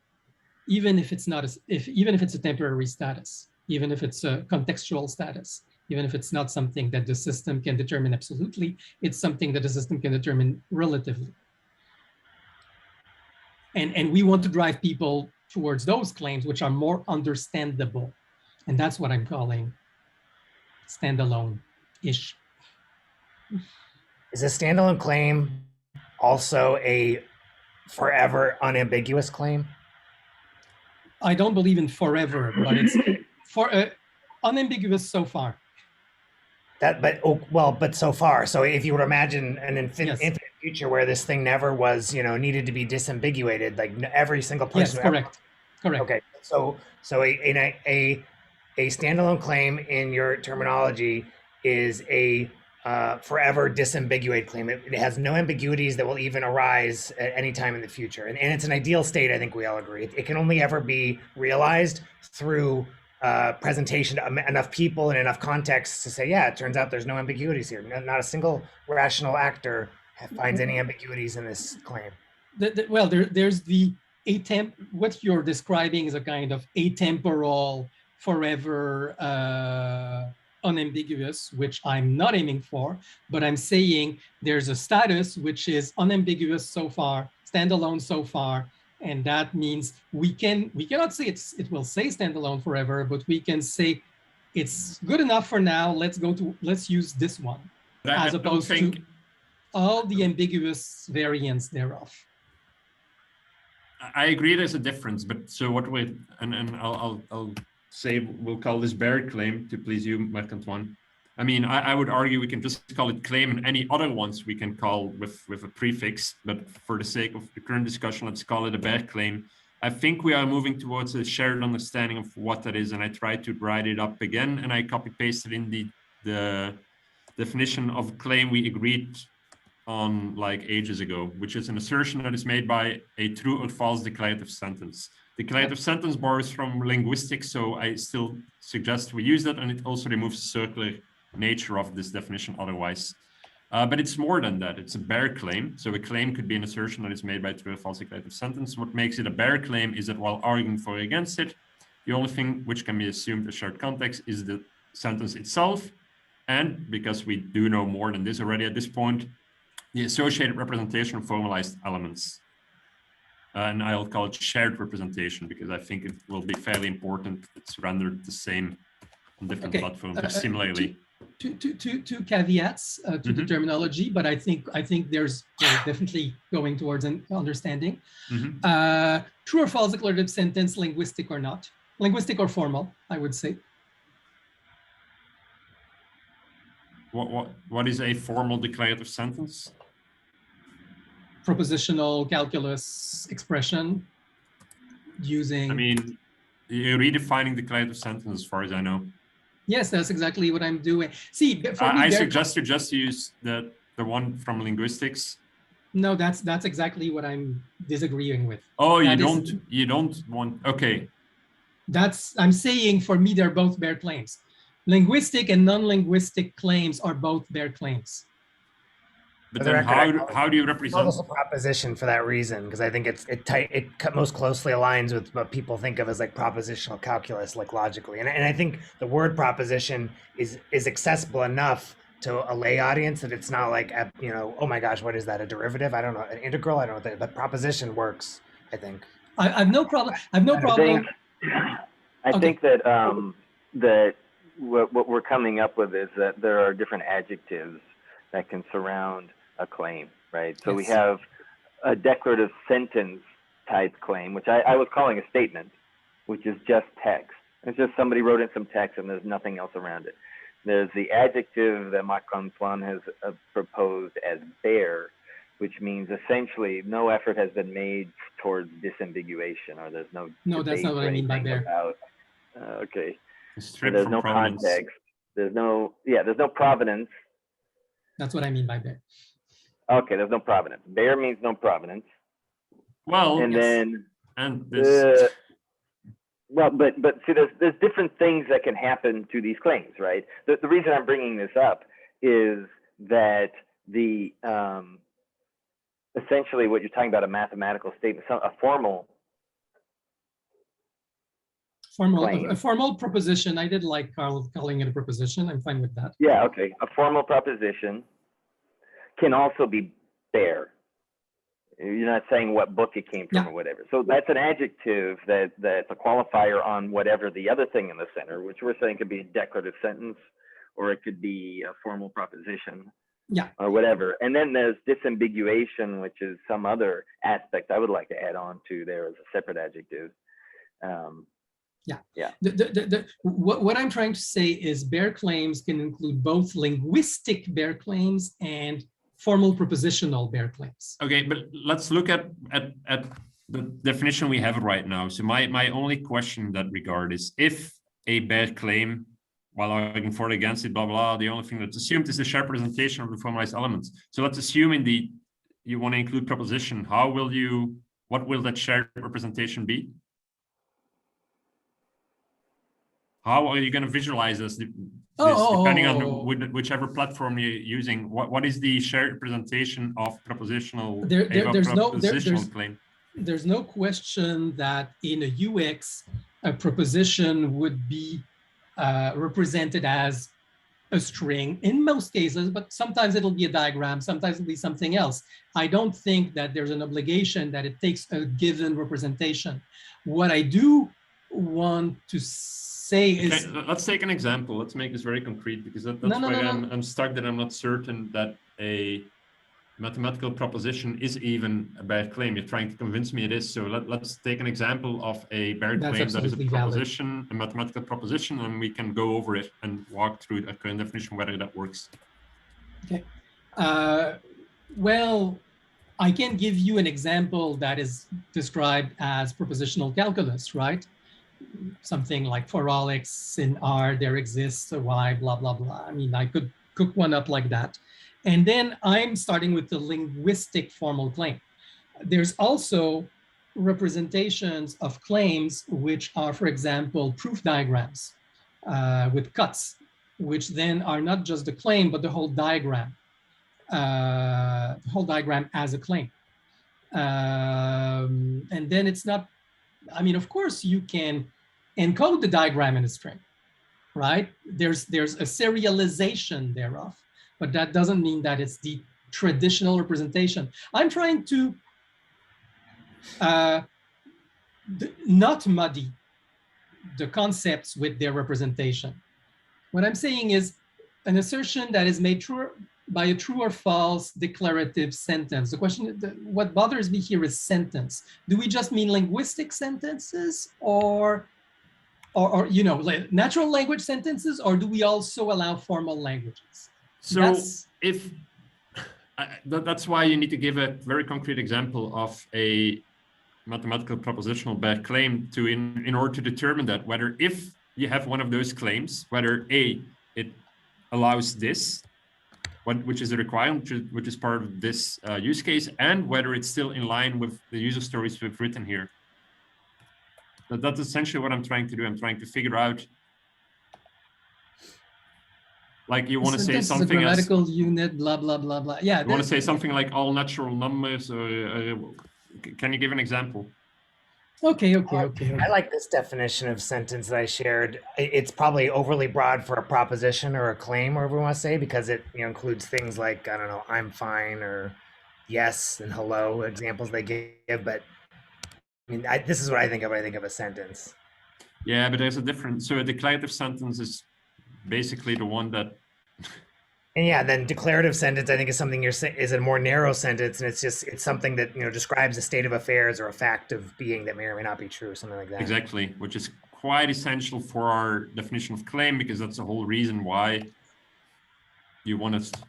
even if it's not even if it's a temporary status, even if it's a contextual status, even if it's not something that the system can determine absolutely, it's something that the system can determine relatively. And we want to drive people towards those claims which are more understandable. And that's what I'm calling standalone-ish. Is a standalone claim also a forever unambiguous claim? I don't believe in forever, but it's unambiguous so far. But so far. So if you would imagine an infinite future where this thing never was, needed to be disambiguated, like every single person. Yes, correct. Okay. So a standalone claim in your terminology is a forever disambiguated claim. It has no ambiguities that will even arise at any time in the future. And it's an ideal state, I think we all agree. It can only ever be realized through presentation to enough people and enough context to say, yeah, it turns out there's no ambiguities here. Not a single rational actor finds any ambiguities in this claim. Well, there's what you're describing is a kind of atemporal, forever, unambiguous, which I'm not aiming for, but I'm saying there's a status which is unambiguous so far, standalone so far, and that means we cannot say it will say standalone forever, but we can say it's good enough for now. Let's use this one, as opposed to all the ambiguous variants thereof. I agree there's a difference, but so what I'll say we'll call this bare claim to please you, Marc-Antoine. I mean, I would argue we can just call it claim, and any other ones we can call with a prefix, but for the sake of the current discussion, let's call it a bare claim. I think we are moving towards a shared understanding of what that is, and I tried to write it up again, and I copy-pasted in the definition of claim we agreed on like ages ago, which is an assertion that is made by a true or false declarative sentence. Declarative sentence borrows from linguistics, so I still suggest we use that, and it also removes the circular nature of this definition otherwise. But it's more than that. It's a bare claim. So a claim could be an assertion that is made by a true or false declarative sentence. What makes it a bare claim is that while arguing for or against it, the only thing which can be assumed as shared context is the sentence itself. And because we do know more than this already at this point, the associated representation of formalized elements. And I'll call it shared representation because I think it will be fairly important. It's rendered the same on different platforms, or similarly. two caveats to the terminology, but I think there's definitely going towards an understanding. True or false declarative sentence, linguistic or not, linguistic or formal, I would say. What is a formal declarative sentence? Propositional calculus expression using. I mean, you're redefining declarative sentence as far as I know. Yes, that's exactly what I'm doing. See, for me, I suggest you just use the one from linguistics. No, that's exactly what I'm disagreeing with. Oh, you don't want, okay. I'm saying for me, they're both bare claims. Linguistic and non-linguistic claims are both bare claims. But then how do you represent? It's a proposition for that reason, because I think it most closely aligns with what people think of as like propositional calculus, like logically. And I think the word proposition is accessible enough to a lay audience that it's not like, you know, oh my gosh, what is that? A derivative? I don't know. An integral? I don't know. But proposition works, I think. I have no problem. I have no problem. I think that that what we're coming up with is that there are different adjectives that can surround a claim, right? So we have a declarative sentence type claim, which I was calling a statement, which is just text. It's just somebody wrote in some text and there's nothing else around it. There's the adjective that Marc-Antoine has proposed as bare, which means essentially no effort has been made towards disambiguation, or there's no. No, that's not what I mean by bare. Okay. So there's no context. There's no provenance. That's what I mean by bare. Okay, there's no provenance. Bare means no provenance. Well, and then this. Well, but see, there's different things that can happen to these claims, right? The reason I'm bringing this up is that the essentially what you're talking about, a mathematical statement, a formal proposition. I did like Carl calling it a proposition. I'm fine with that. Yeah, okay. A formal proposition can also be bare. You're not saying what book it came from or whatever. So that's an adjective that's a qualifier on whatever the other thing in the center, which we're saying could be a declarative sentence, or it could be a formal proposition. Yeah. Or whatever. And then there's disambiguation, which is some other aspect I would like to add on to there as a separate adjective. Yeah. What I'm trying to say is bare claims can include both linguistic bare claims and formal propositional bare claims. Okay, but let's look at the definition we have right now. So my only question in that regard is, if a bare claim, while arguing for or against it, blah, blah, the only thing that's assumed is the shared representation of the formalized elements. So let's assume you want to include proposition. What will that shared representation be? How are you going to visualize this? Depending on whichever platform you're using, what is the shared representation of propositional claim? There's no question that in a UX, a proposition would be represented as a string in most cases, but sometimes it'll be a diagram, sometimes it'll be something else. I don't think that there's an obligation that it takes a given representation. What I do want to say is... Okay, let's take an example. Let's make this very concrete, because that's why I'm stuck that I'm not certain that a mathematical proposition is even a bad claim. You're trying to convince me it is. So let's take an example of a bad claim that is a proposition, a mathematical proposition, and we can go over it and walk through the current definition, whether that works. Okay. Well, I can give you an example that is described as propositional calculus, right? Something like for all x in R, there exists a y, blah, blah, blah. I mean, I could cook one up like that. And then I'm starting with the linguistic formal claim. There's also representations of claims which are, for example, proof diagrams with cuts, which then are not just the claim, but the whole diagram as a claim. And then it's not, I mean, of course, you can encode the diagram in a string, right? There's a serialization thereof, but that doesn't mean that it's the traditional representation. I'm trying to not muddy the concepts with their representation. What I'm saying is an assertion that is made true by a true or false declarative sentence. The question, what bothers me here is sentence. Do we just mean linguistic sentences or you know, like natural language sentences, or do we also allow formal languages? So if that's why you need to give a very concrete example of a mathematical propositional bare claim to in order to determine that whether if you have one of those claims, whether A, it allows this, which is a requirement, which is part of this use case, and whether it's still in line with the user stories we've written here. That's essentially what I'm trying to do. I'm trying to figure out, like, you want to say something a grammatical unit, blah, blah, blah, blah. Yeah. You want to say something like all natural numbers, or can you give an example? Okay. I like this definition of sentence that I shared. It's probably overly broad for a proposition or a claim, whatever we want to say, because it includes things like, I don't know, I'm fine, or yes and hello, examples they give. But I mean, this is what I think of when I think of a sentence. Yeah, but there's a difference. So a declarative sentence is basically the one that. And yeah, then declarative sentence, I think, is something you're saying is a more narrow sentence, and it's something that describes a state of affairs or a fact of being that may or may not be true, something like that. Exactly, which is quite essential for our definition of claim, because that's the whole reason why you want to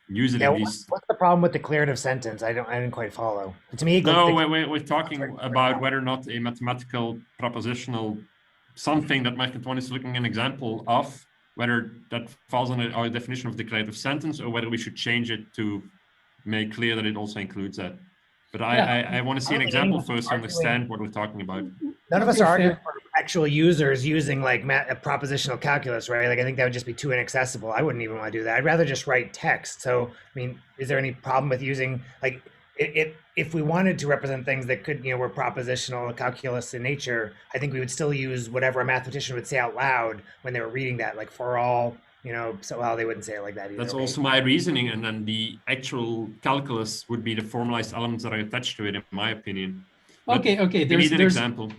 use it. Yeah, what's the problem with declarative sentence? I didn't quite follow. To me, we're talking about whether or not a mathematical propositional something that Market One is looking at an example of, whether that falls under our definition of declarative sentence, or whether we should change it to make clear that it also includes that. But I want to see an example first to understand what we're talking about. None of us are arguing for actual users using like a propositional calculus, right? Like, I think that would just be too inaccessible. I wouldn't even want to do that. I'd rather just write text. So, I mean, is there any problem with using, like, if we wanted to represent things that could, were propositional calculus in nature, I think we would still use whatever a mathematician would say out loud when they were reading that, like for all, so well, they wouldn't say it like that either. That's also my reasoning. And then the actual calculus would be the formalized elements that are attached to it, in my opinion. Okay. There's an example.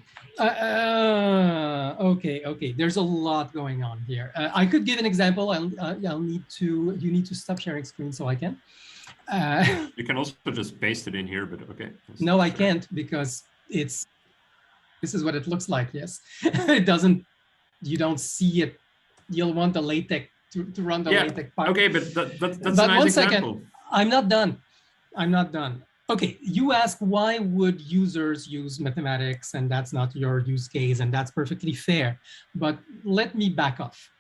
Okay. There's a lot going on here. I could give an example. You need to stop sharing screen so I can. You can also just paste it in here, but okay. No, I can't, because this is what it looks like. Yes, it doesn't. You don't see it. You'll want the LaTeX to run the LaTeX part. Okay, but that's a nice one example. Second, I'm not done. Okay, you ask why would users use mathematics, and that's not your use case, and that's perfectly fair. But let me back off.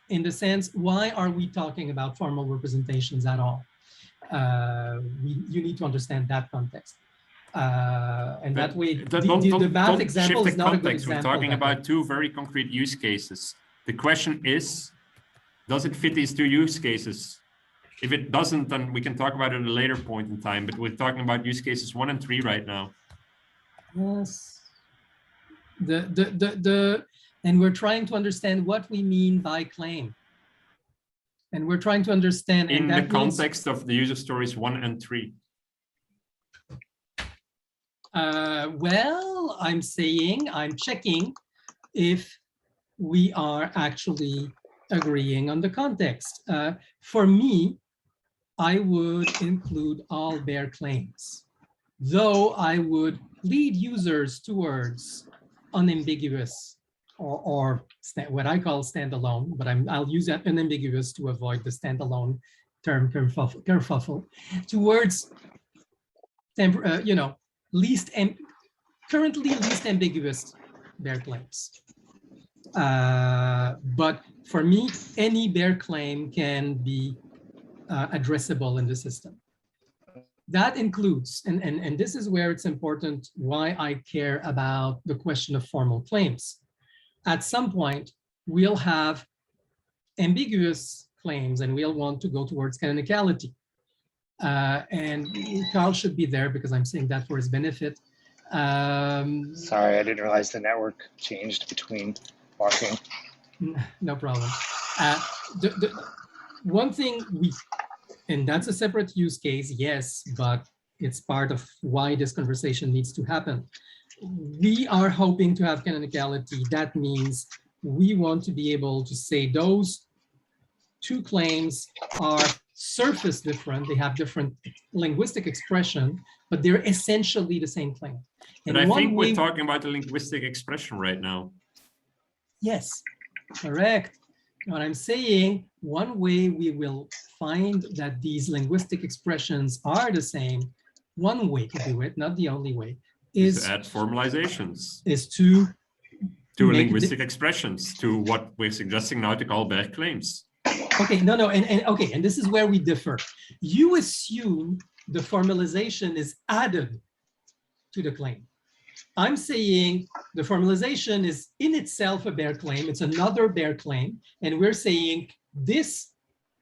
In the sense, why are we talking about formal representations at all? You need to understand that context. And that way, the math example is not a good example. We're talking about two very concrete use cases. The question is, does it fit these two use cases? If it doesn't, then we can talk about it at a later point in time, but we're talking about use cases 1 and 3 right now. Yes. And we're trying to understand what we mean by claim. And we're trying to understand in the context of the user stories 1 and 3. Well, I'm checking if we are actually agreeing on the context. For me, I would include all bare claims, though I would lead users towards unambiguous or what I call standalone, but I'll use that unambiguous to avoid the standalone term kerfuffle, towards currently least ambiguous bare claims. But for me, any bare claim can be addressable in the system. That includes, and this is where it's important why I care about the question of formal claims. At some point, we'll have ambiguous claims and we'll want to go towards canonicality. And Carl should be there because I'm saying that for his benefit. Sorry, I didn't realize the network changed between walking. No problem. The one thing and that's a separate use case, yes, but it's part of why this conversation needs to happen. We are hoping to have canonicality. That means we want to be able to say those two claims are surface different, they have different linguistic expression, but they're essentially the same claim. But I think we're talking about the linguistic expression right now. Yes, correct. What I'm saying, one way we will find that these linguistic expressions are the same, one way to do it, not the only way, Is is to add formalizations to linguistic expressions, to what we're suggesting now to call bare claims. Okay, no, and this is where we differ. You assume the formalization is added to the claim. I'm saying the formalization is in itself a bare claim. It's another bare claim. And we're saying this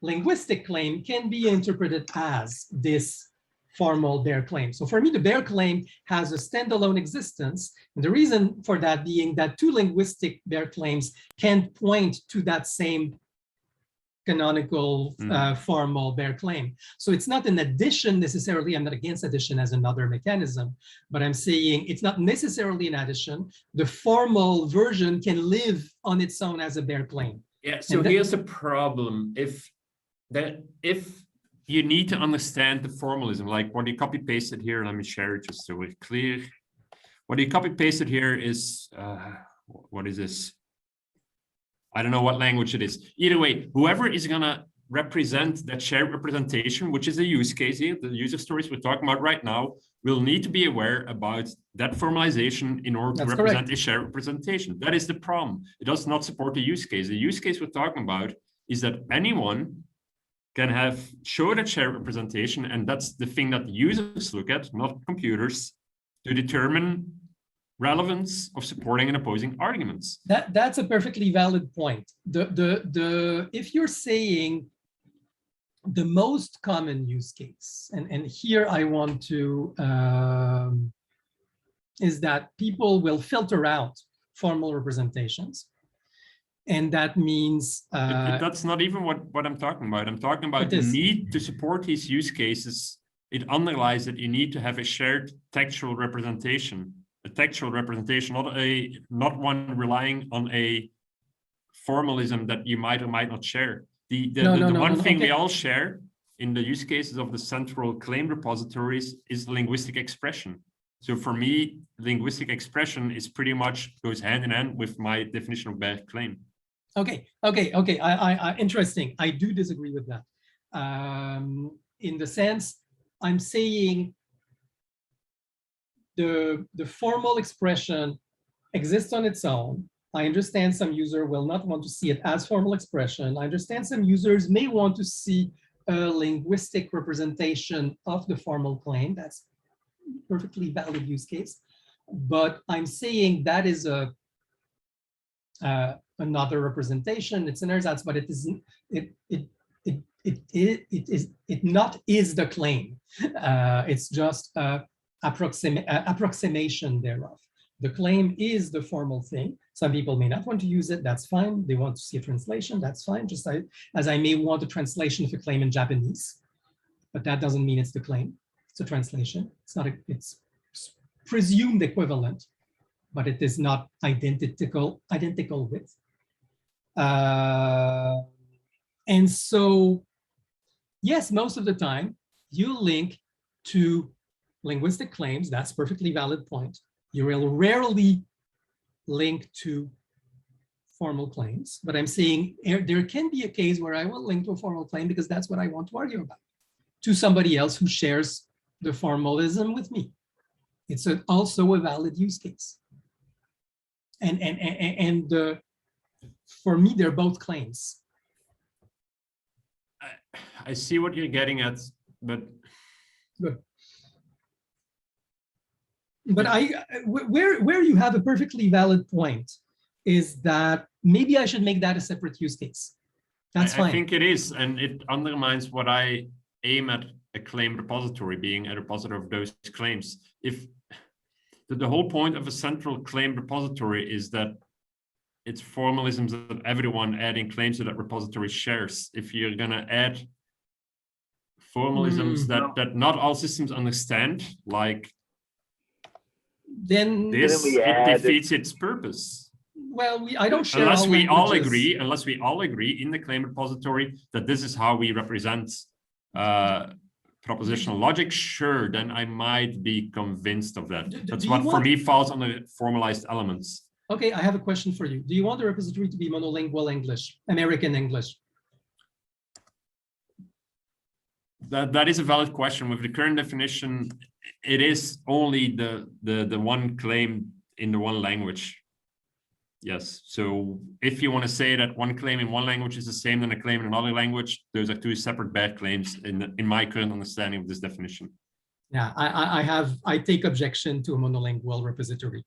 linguistic claim can be interpreted as this formal bare claim. So for me, the bare claim has a standalone existence. And the reason for that being that two linguistic bare claims can point to that same canonical formal bare claim. So it's not an addition necessarily. I'm not against addition as another mechanism, but I'm saying it's not necessarily an addition. The formal version can live on its own as a bare claim. Yeah, so here's the problem. If you need to understand the formalism, like what you copy pasted here, let me share it just so we're clear. What you copy pasted here is, what is this? I don't know what language it is. Either way, whoever is gonna represent that shared representation, which is a use case here, the user stories we're talking about right now, will need to be aware about that formalization in order to represent a shared representation. That is the problem. It does not support the use case. The use case we're talking about is that anyone can show that shared representation, and that's the thing that users look at, not computers, to determine relevance of supporting and opposing arguments. That's a perfectly valid point. If you're saying the most common use case, and here I want to, is that people will filter out formal representations. And that means... that's not even what I'm talking about. I'm talking about the need to support these use cases. It underlies that you need to have a shared textual representation. A textual representation, not one relying on a formalism that you might or might not share. The one thing we all share in the use cases of the central claim repositories is linguistic expression. So for me, linguistic expression is pretty much goes hand in hand with my definition of bare claim. Okay. Interesting. I do disagree with that. In the sense, I'm saying the formal expression exists on its own. I understand some user will not want to see it as formal expression. I understand some users may want to see a linguistic representation of the formal claim. That's perfectly valid use case. But I'm saying that is another representation. It's an ersatz, but it isn't. It not is the claim. It's just approximation thereof. The claim is the formal thing. Some people may not want to use it. That's fine. They want to see a translation. That's fine. Just as I may want a translation of a claim in Japanese, but that doesn't mean it's the claim. It's a translation. It's not. It's presumed equivalent, but it is not identical with. And so, yes, most of the time you link to linguistic claims. That's a perfectly valid point. You will rarely link to formal claims, but I'm saying there can be a case where I will link to a formal claim because that's what I want to argue about to somebody else who shares the formalism with me. It's also a valid use case. And for me, they're both claims. I see what you're getting at, but good. But where you have a perfectly valid point is that maybe I should make that a separate use case. That's fine. I think it is, and it undermines what I aim at a claim repository being a repository of those claims. If the whole point of a central claim repository is that it's formalisms that everyone adding claims to that repository shares. If you're gonna add formalisms that not all systems understand, like then this, it defeats its purpose. Well, I don't share unless all we all languages. agree, in the claim repository that this is how we represent propositional logic, sure, then I might be convinced of that. That's do what you for want- me falls under formalized elements. Okay, I have a question for you. Do you want the repository to be monolingual English, American English? That is a valid question. With the current definition, it is only the one claim in the one language. Yes. So if you want to say that one claim in one language is the same than a claim in another language, those are two separate bad claims in my current understanding of this definition. Yeah, I take objection to a monolingual repository.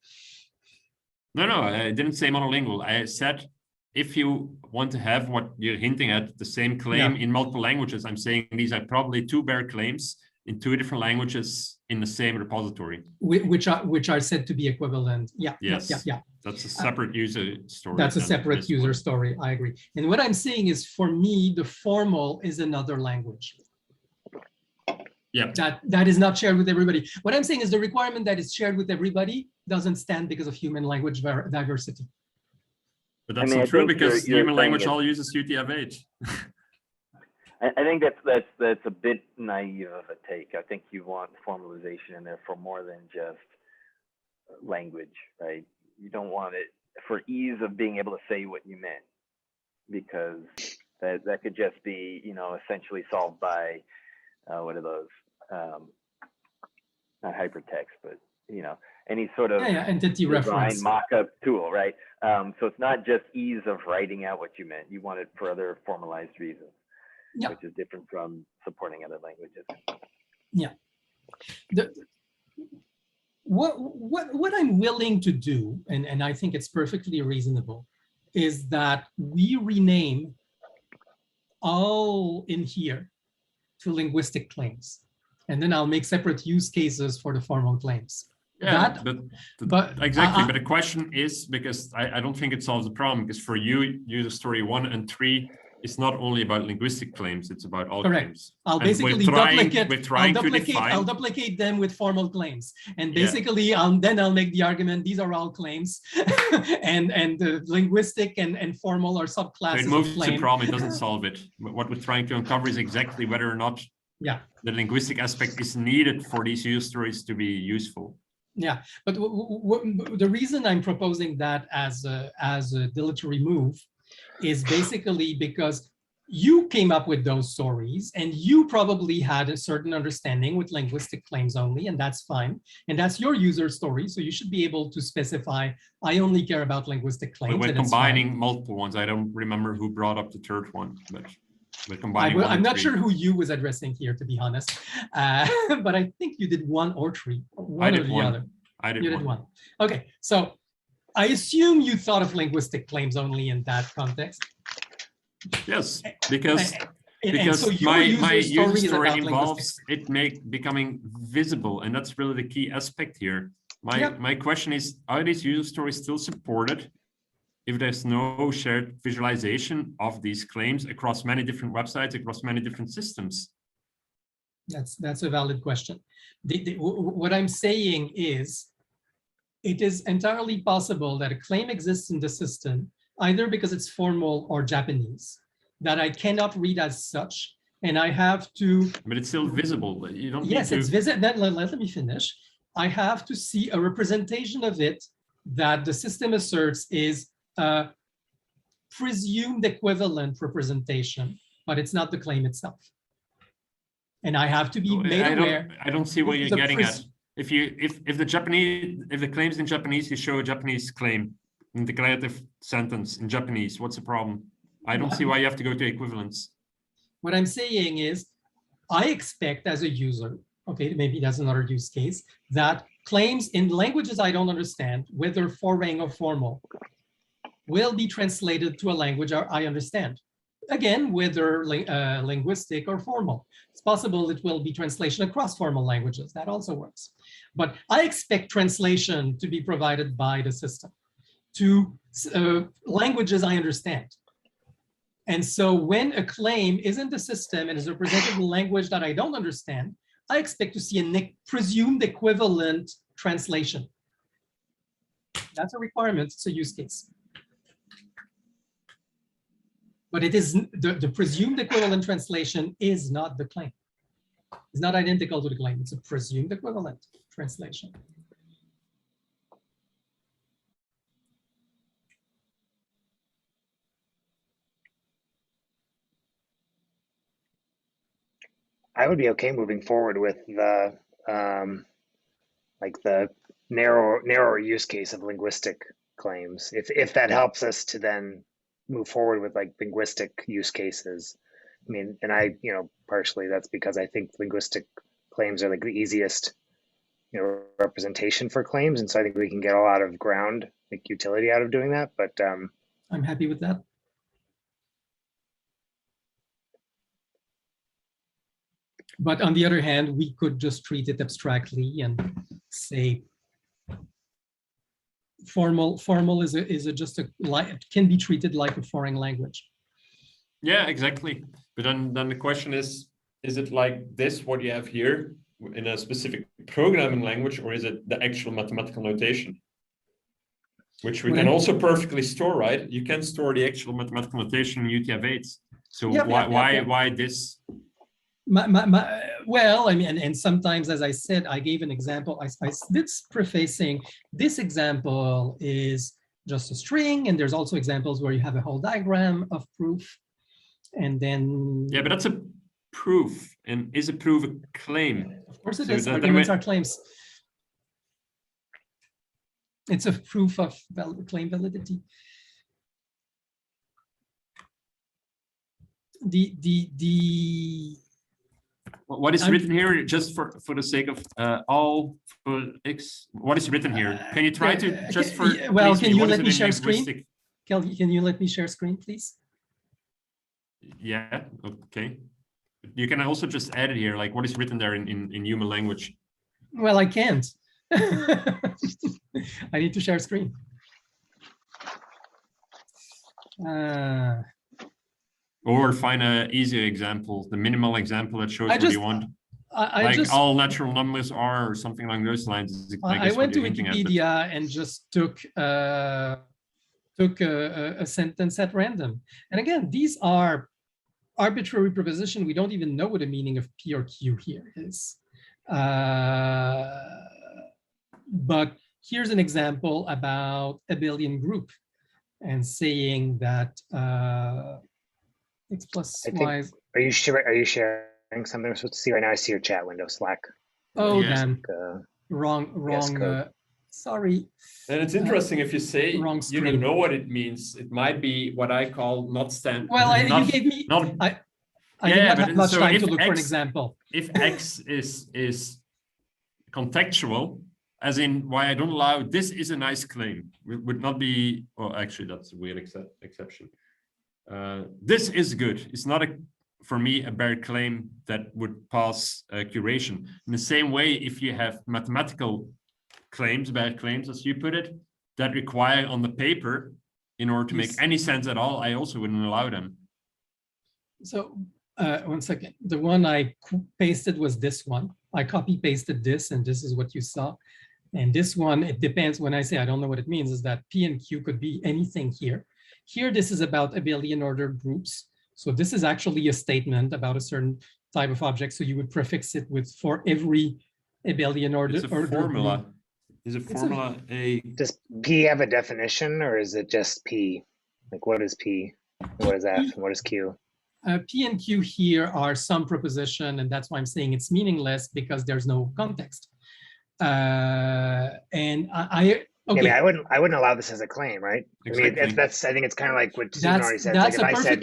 No, I didn't say monolingual. I said if you want to have what you're hinting at, the same claim in multiple languages, I'm saying these are probably two bare claims in two different languages in the same repository. Which are said to be equivalent. Yeah, yes. yeah. That's a separate user story. That's a separate user story. I agree. And what I'm saying is, for me, the formal is another language. Yeah. That is not shared with everybody. What I'm saying is the requirement that is shared with everybody doesn't stand because of human language diversity. But that's I not true, think because you're human language saying all uses UTF-8. I think that's a bit naive of a take. I think you want formalization in there for more than just language, right? You don't want it for ease of being able to say what you meant, because that could just be, you know, essentially solved by what are those? Not hypertext, but you know, any sort of entity design reference mock-up tool, right? So it's not just ease of writing out what you meant. You want it for other formalized reasons, which is different from supporting other languages. Yeah. What I'm willing to do, and I think it's perfectly reasonable, is that we rename all in here to linguistic claims, and then I'll make separate use cases for the formal claims. Yeah, but exactly. But the question is, because I don't think it solves the problem, because for you, user story 1 and 3 is not only about linguistic claims, it's about all claims. I'll basically I'll duplicate them with formal claims, and basically then I'll make the argument these are all claims, and the linguistic and formal are subclasses. So it moves the problem, it doesn't solve it. But what we're trying to uncover is exactly whether or not the linguistic aspect is needed for these user stories to be useful. Yeah, but the reason I'm proposing that as a dilatory move is basically because you came up with those stories and you probably had a certain understanding with linguistic claims only, and that's fine. And that's your user story. So you should be able to specify, I only care about linguistic claims. We're combining multiple ones. I don't remember who brought up the third one, but we're combining I'm not sure who you was addressing here, to be honest. But I think you did one or three, one or the other. I did one. Okay, so I assume you thought of linguistic claims only in that context. Yes, because so my user story involves it becoming visible, and that's really the key aspect here. My question is, are these user stories still supported if there's no shared visualization of these claims across many different websites, across many different systems? That's a valid question. What I'm saying is, it is entirely possible that a claim exists in the system, either because it's formal or Japanese, that I cannot read as such, and I have to. But it's still visible. You don't. Yes, it's visible. Let me finish. I have to see a representation of it that the system asserts is a presumed equivalent representation, but it's not the claim itself. And I have to be made aware. I don't see what you're getting at. If the claims in Japanese, you show a Japanese claim in the declarative sentence in Japanese, what's the problem? I don't see why you have to go to equivalence. What I'm saying is, I expect as a user, okay, maybe that's another use case, that claims in languages I don't understand, whether foreign or formal, will be translated to a language I understand. Again, whether linguistic or formal. It's possible it will be translation across formal languages. That also works. But I expect translation to be provided by the system to languages I understand. And so when a claim is in the system and is represented in a language that I don't understand, I expect to see a presumed equivalent translation. That's a requirement. It's a use case. But it is the presumed equivalent translation is not the claim. It's not identical to the claim. It's a presumed equivalent translation. I would be okay moving forward with the like the narrower use case of linguistic claims, if that helps us to then move forward with like linguistic use cases. I mean, and I, partially that's because I think linguistic claims are like the easiest, representation for claims, and so I think we can get a lot of ground, like utility out of doing that. But I'm happy with that. But on the other hand, we could just treat it abstractly and say formal is just a like, it can be treated like a foreign language. Yeah, exactly. But then the question is it like this, what you have here in a specific programming language, or is it the actual mathematical notation? Which we can also perfectly store, right? You can store the actual mathematical notation in UTF-8s. So why this? Well, I mean, and sometimes, as I said, I gave an example. I did prefacing, this example is just a string, and there's also examples where you have a whole diagram of proof, and then... Yeah, but that's a proof, and is a proof a claim? Of course it is. Arguments are claims. It's a proof of claim validity. What is written here, just for the sake of all for X? What is written here? Can you try to just for? Well, can you let me share screen? Can you let me share screen, please? Yeah. Okay. You can also just add it here, like what is written there in human language. Well, I can't. I need to share screen. Or find an easier example, the minimal example that shows what you want. Like all natural numbers are, or something along those lines. I went to Wikipedia and just took a sentence at random. And again, these are arbitrary preposition. We don't even know what the meaning of P or Q here is. But here's an example about abelian group and saying that X plus Y. Are you sharing something I'm supposed to see right now? I see your chat window, Slack. Oh, yeah. damn. Wrong. Sorry. And it's interesting if you say you don't know what it means. It might be what I call not standard. Well, you gave me. I did not have much time to look for an example. If X is contextual, as in why I don't allow this is a nice claim, it would not be. Well, actually, that's a weird exception. This is good. It's not for me a bare claim that would pass curation. In the same way, if you have mathematical claims, bare claims, as you put it, that require on the paper in order to make any sense at all, I also wouldn't allow them. So 1 second. The one I pasted was this one. I copy pasted this, and this is what you saw. And this one, it depends. When I say I don't know what it means, is that P and Q could be anything here. Here, this is about abelian order groups. So this is actually a statement about a certain type of object. So you would prefix it with for every abelian order. It's a formula. Group. Is a formula a? Does P have a definition, or is it just P? Like, what is P? What is F? And what is Q? P and Q here are some preposition, and that's why I'm saying it's meaningless because there's no context. And okay. Yeah, I wouldn't allow this as a claim, right? Exactly. I mean, I think it's kind of like what Stephen already said. Like if I said,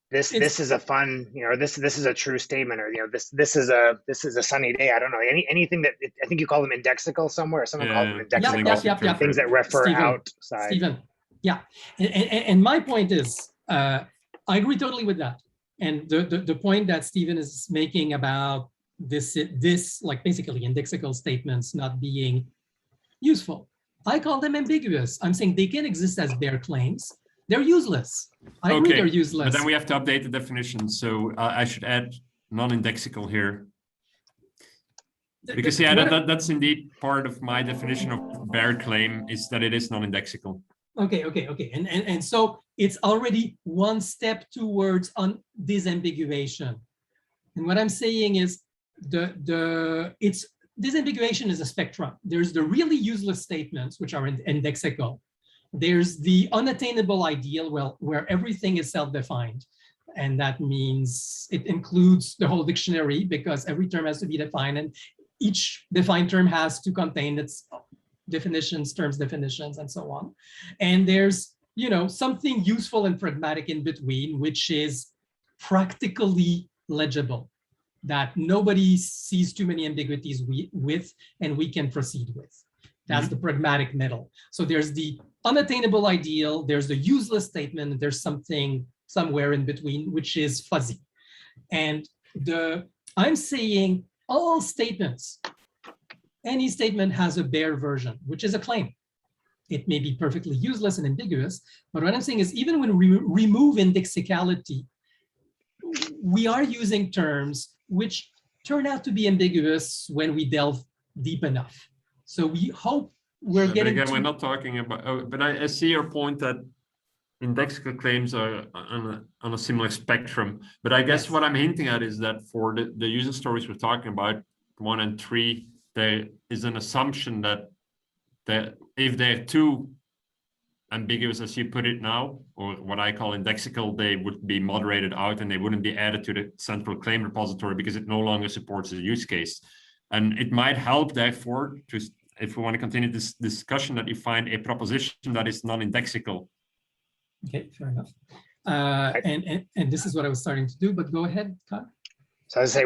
this is a fun, this is a true statement, or this is a sunny day. I don't know, anything that I think you call them indexical somewhere. Someone called them indexical. Yeah. Things that refer Stephen, outside. Stephen, yeah, and my point is, I agree totally with that. And the point that Stephen is making about this like basically indexical statements not being useful, I call them ambiguous. I'm saying they can exist as bare claims. They're useless. I agree they're useless. But then we have to update the definition. So I should add non-indexical here. Because that's indeed part of my definition of bare claim is that it is non-indexical. Okay. And so it's already one step towards disambiguation. And what I'm saying is disambiguation is a spectrum. There's the really useless statements, which are indexical. There's the unattainable ideal, where everything is self-defined. And that means it includes the whole dictionary, because every term has to be defined, and each defined term has to contain its definitions, terms definitions, and so on. And there's, something useful and pragmatic in between, which is practically legible, that nobody sees too many ambiguities with, and we can proceed with. That's the pragmatic middle. So there's the unattainable ideal, there's the useless statement, and there's something somewhere in between, which is fuzzy. And I'm saying all statements, any statement has a bare version, which is a claim. It may be perfectly useless and ambiguous, but what I'm saying is, even when we remove indexicality, we are using terms which turn out to be ambiguous when we delve deep enough. So we hope we're getting. But again, we're not talking about. But I see your point that indexical claims are on a similar spectrum. But I guess what I'm hinting at is that for the user stories we're talking about, 1 and 3, there is an assumption that if they're too ambiguous, as you put it now, or what I call indexical, they would be moderated out and they wouldn't be added to the central claim repository because it no longer supports the use case. And it might help, therefore, if we want to continue this discussion, that you find a proposition that is non-indexical. Okay, fair enough. And this is what I was starting to do, but go ahead, Kyle. So I would say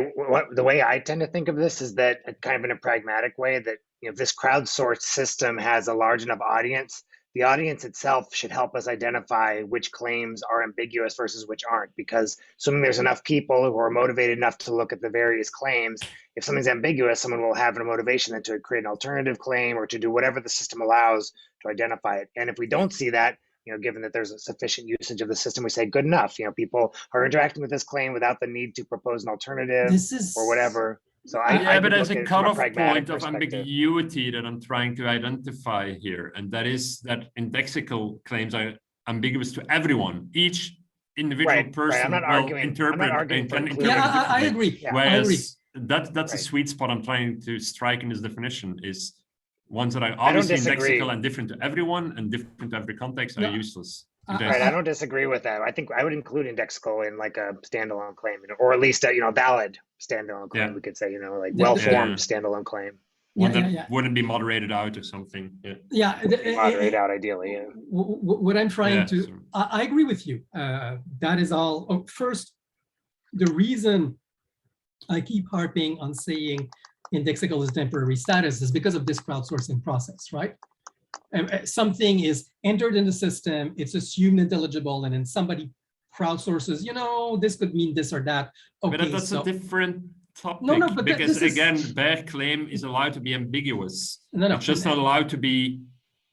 the way I tend to think of this is that kind of in a pragmatic way, that if this crowdsourced system has a large enough audience, the audience itself should help us identify which claims are ambiguous versus which aren't, because assuming there's enough people who are motivated enough to look at the various claims, if something's ambiguous, someone will have a motivation then to create an alternative claim or to do whatever the system allows to identify it. And if we don't see that, given that there's a sufficient usage of the system, we say good enough. People are interacting with this claim without the need to propose an alternative or whatever. So but there's a cutoff point of ambiguity that I'm trying to identify here, and that is that indexical claims are ambiguous to everyone. Each individual person will interpret and can interpret. Yeah, I agree. Whereas that's a sweet spot I'm trying to strike in this definition, is ones that are obviously indexical and different to everyone and different to every context are useless. Right, I don't disagree with that. I think I would include indexical in like a standalone claim, or at least a valid standalone claim. We could say, like well-formed standalone claim. One that wouldn't be moderated out or something. Moderate out ideally. What I'm trying to, I agree with you. That is all. First, the reason I keep harping on saying indexical is temporary status is because of this crowdsourcing process, right? Something is entered in the system, it's assumed intelligible, and then somebody crowdsources, this could mean this or that. Okay, but that's a different topic, but because again, bare claim is allowed to be ambiguous. It's just not allowed to be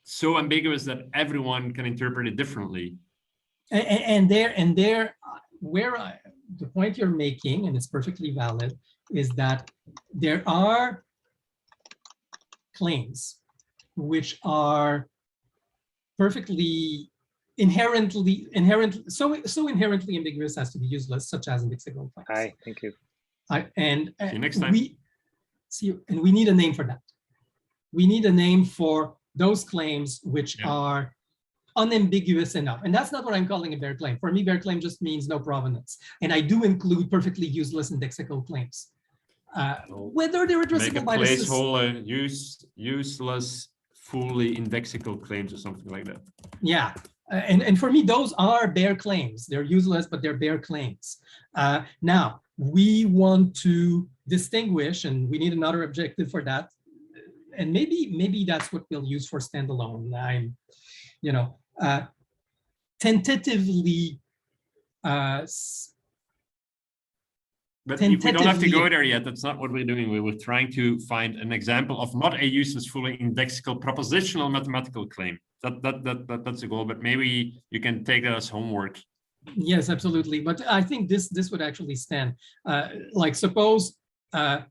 so ambiguous that everyone can interpret it differently. And where the point you're making, and it's perfectly valid, is that there are claims which are perfectly inherently ambiguous as to be useless, such as indexical claims. Hi, thank you. And see you next time. We need a name for that. We need a name for those claims which are unambiguous enough. And that's not what I'm calling a bare claim. For me, bare claim just means no provenance. And I do include perfectly useless indexical claims. Whether they're addressable by the system. Make a placeholder, useless, fully indexical claims or something like that. Yeah. And for me, those are bare claims. They're useless, but they're bare claims. Now, we want to distinguish, and we need another objective for that. And maybe that's what we'll use for standalone. I'm, tentatively. But we don't have to go there yet. That's not what we're doing. We were trying to find an example of not a useless, fully indexical propositional mathematical claim. That's the goal. But maybe you can take that as homework. Yes, absolutely. But I think this would actually stand. Like suppose A,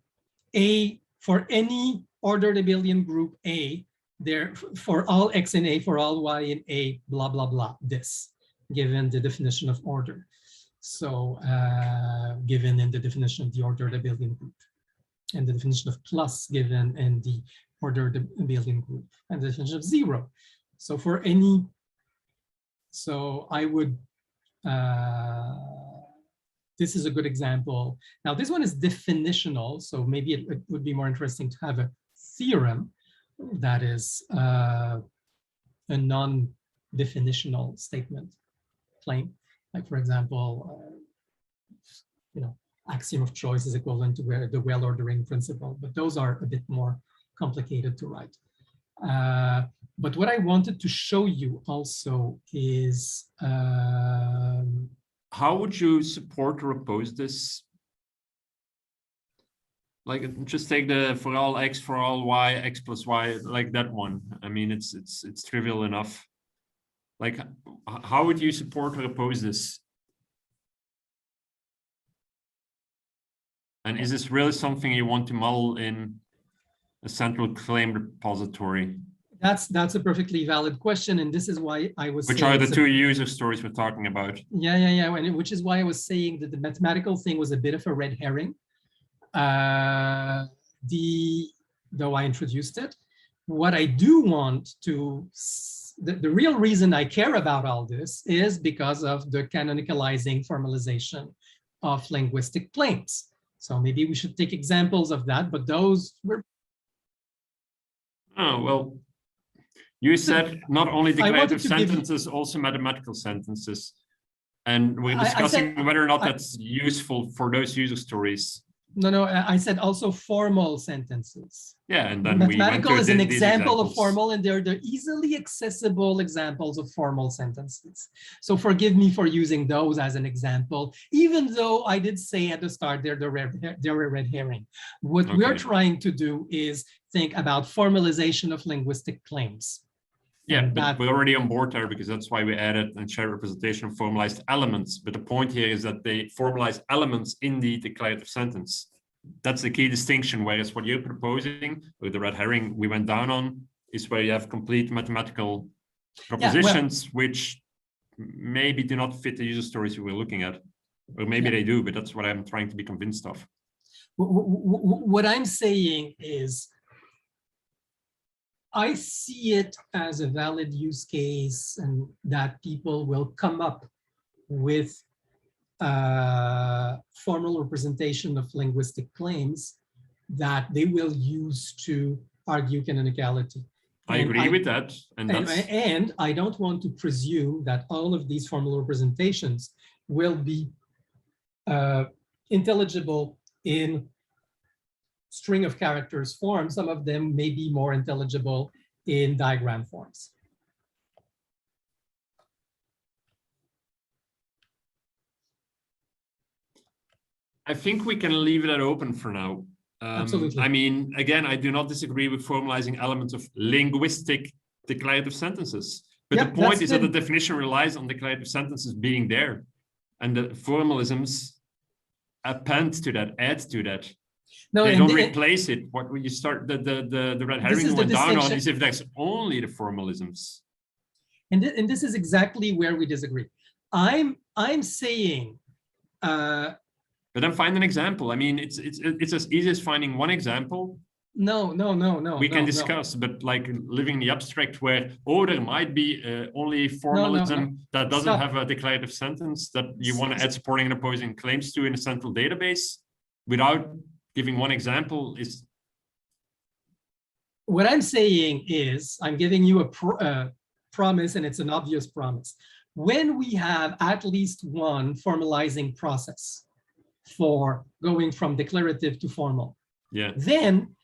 for any ordered abelian group A, there for all X in A, for all Y in A, blah, blah, blah, this, given the definition of order. So given in the definition of the ordered abelian group, and the definition of plus given in the ordered abelian group, and the definition of zero. So for any, so I would, this is a good example. Now this one is definitional, so maybe it would be more interesting to have a theorem that is a non-definitional statement claim. Like for example, axiom of choice is equivalent to the well-ordering principle, but those are a bit more complicated to write. But what I wanted to show you also is how would you support or oppose this? Like just take the for all X, for all Y, X plus Y, like that one. I mean, it's trivial enough. Like, how would you support or oppose this? And is this really something you want to model in a central claim repository? That's a perfectly valid question, and this is why I was Which saying are the two user stories we're talking about? Yeah, and which is why I was saying that the mathematical thing was a bit of a red herring. Though I introduced it, what I do want to, the real reason I care about all this is because of the canonicalizing formalization of linguistic claims. So maybe we should take examples of that, but those were. Oh, well, you said not only declarative sentences, you, also mathematical sentences. And we're discussing whether or not that's useful for those user stories. No, I said also formal sentences. Yeah, and then mathematical we went is an example of examples. formal, and they're easily accessible examples of formal sentences. So forgive me for using those as an example, even though I did say at the start they're a red herring. What we're trying to do is think about formalization of linguistic claims. Yeah, but we're already on board there because that's why we added and shared representation of formalized elements. But the point here is that they formalize elements in the declarative sentence. That's the key distinction, whereas what you're proposing with the red herring we went down on is where you have complete mathematical propositions which maybe do not fit the user stories we were looking at. Or maybe they do, but that's what I'm trying to be convinced of. What I'm saying is, I see it as a valid use case and that people will come up with formal representation of linguistic claims that they will use to argue canonicality. I agree with that. And I don't want to presume that all of these formal representations will be intelligible in string of characters form. Some of them may be more intelligible in diagram forms. I think we can leave that open for now. Absolutely. I mean, again, I do not disagree with formalizing elements of linguistic declarative sentences. But the point is that the definition relies on declarative sentences being there. And the formalisms append to that, add to that. No, they don't replace it. What when you start the red herring went down on is if there's only the formalisms. And this is exactly where we disagree. I'm saying. But then find an example. I mean, it's as easy as finding one example. No. We can discuss, but like living in the abstract where, there might be only formalism that doesn't have a declarative sentence that you want to add supporting and opposing claims to in a central database without giving one example is. What I'm saying is I'm giving you a promise, and it's an obvious promise. When we have at least one formalizing process for going from declarative to formal, then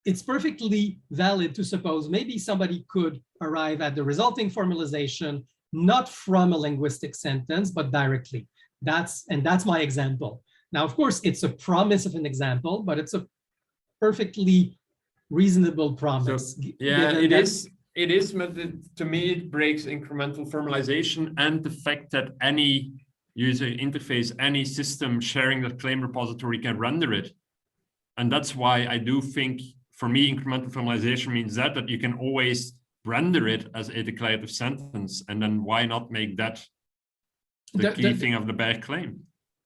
it's perfectly valid to suppose maybe somebody could arrive at the resulting formalization, not from a linguistic sentence, but directly. That's my example. Now, of course, it's a promise of an example, but it's a perfectly reasonable promise. So, it is. It is, but to me, it breaks incremental formalization and the fact that any user interface, any system sharing that claim repository can render it. And that's why I do think for me, incremental formalization means that you can always render it as a declarative sentence, and then why not make that the key thing of the bare claim?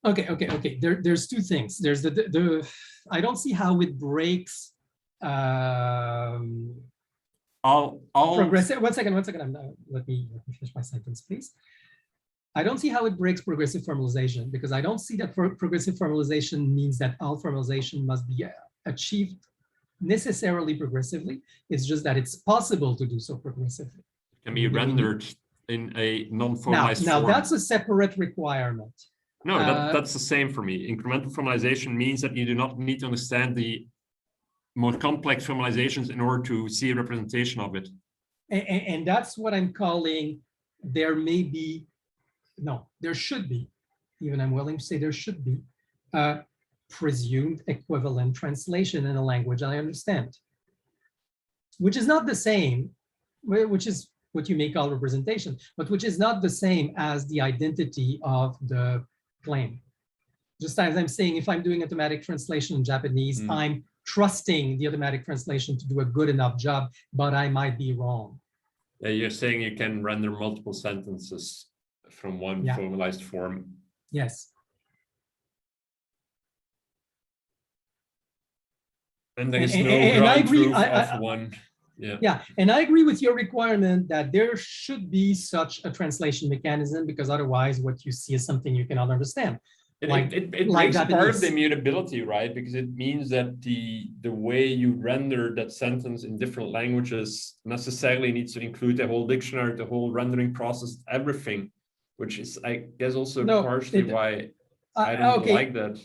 Okay. There's two things. There's the I don't see how it breaks progressive. One second. Let me finish my sentence, please. I don't see how it breaks progressive formalization, because I don't see that progressive formalization means that all formalization must be achieved necessarily progressively. It's just that it's possible to do so progressively. It can be rendered in a non-formalized form. Now that's a separate requirement. No, that's the same for me. Incremental formalization means that you do not need to understand the more complex formalizations in order to see a representation of it. And that's what I'm calling, there should be, even I'm willing to say there should be, presumed equivalent translation in a language I understand, which is not the same, which is what you may call representation, but which is not the same as the identity of the claim. Just as I'm saying, if I'm doing automatic translation in Japanese, I'm trusting the automatic translation to do a good enough job, but I might be wrong. You're saying you can render multiple sentences from one formalized form. Yes. And there is no ground truth of one. Yeah, and I agree with your requirement that there should be such a translation mechanism, because otherwise what you see is something you cannot understand. It breaks part of the immutability, right? Because it means that the way you render that sentence in different languages necessarily needs to include the whole dictionary, the whole rendering process, everything, which is, I guess, also partially why I don't like that.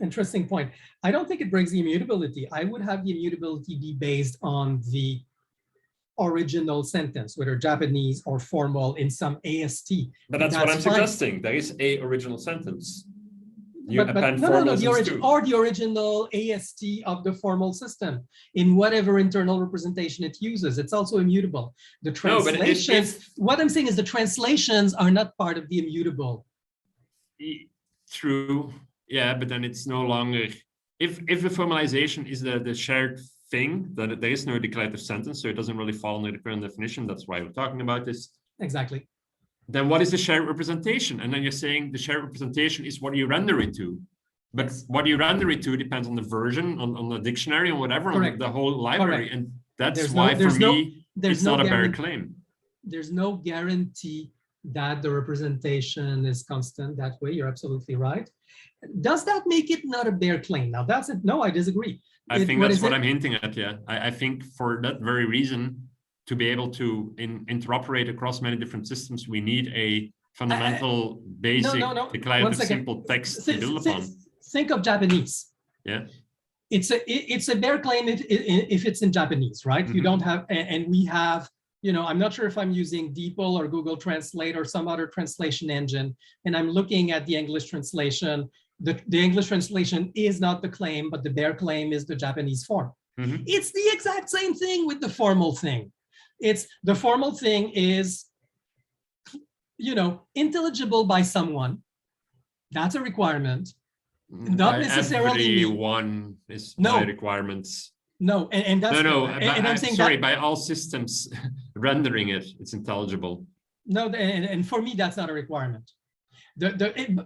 Interesting point. I don't think it breaks the immutability. I would have the immutability be based on the original sentence, whether Japanese or formal in some AST. But that's what I'm suggesting. There is a original sentence. The original AST of the formal system in whatever internal representation it uses. It's also immutable. The translations, what I'm saying is the translations are not part of the immutable. True. Yeah, but then it's no longer, if the formalization is the shared thing, that there is no declarative sentence, so it doesn't really fall under the current definition. That's why we're talking about this. Exactly. Then what is the shared representation? And then you're saying the shared representation is what you render it to. But what you render it to depends on the version, on the dictionary, and whatever, on the whole library. Correct. And that's why for me, it's not a bare claim. There's no guarantee that the representation is constant that way. You're absolutely right. Does that make it not a bare claim? Now that's it. No, I disagree. I think that's what I'm hinting at. Yeah, I think for that very reason, to be able to interoperate across many different systems, we need a fundamental, basic, declarative, simple text to build upon. Think of Japanese. Yeah, it's a bare claim if it's in Japanese, right? You don't have, and we have. I'm not sure if I'm using DeepL or Google Translate or some other translation engine, and I'm looking at the English translation. The English translation is not the claim, but the bare claim is the Japanese form. It's the exact same thing with the formal thing. It's the formal thing is, intelligible by someone. That's a requirement. Not necessarily everyone is by requirements. No, and that's and I'm saying sorry, by all systems rendering it, it's intelligible. No, and for me, that's not a requirement.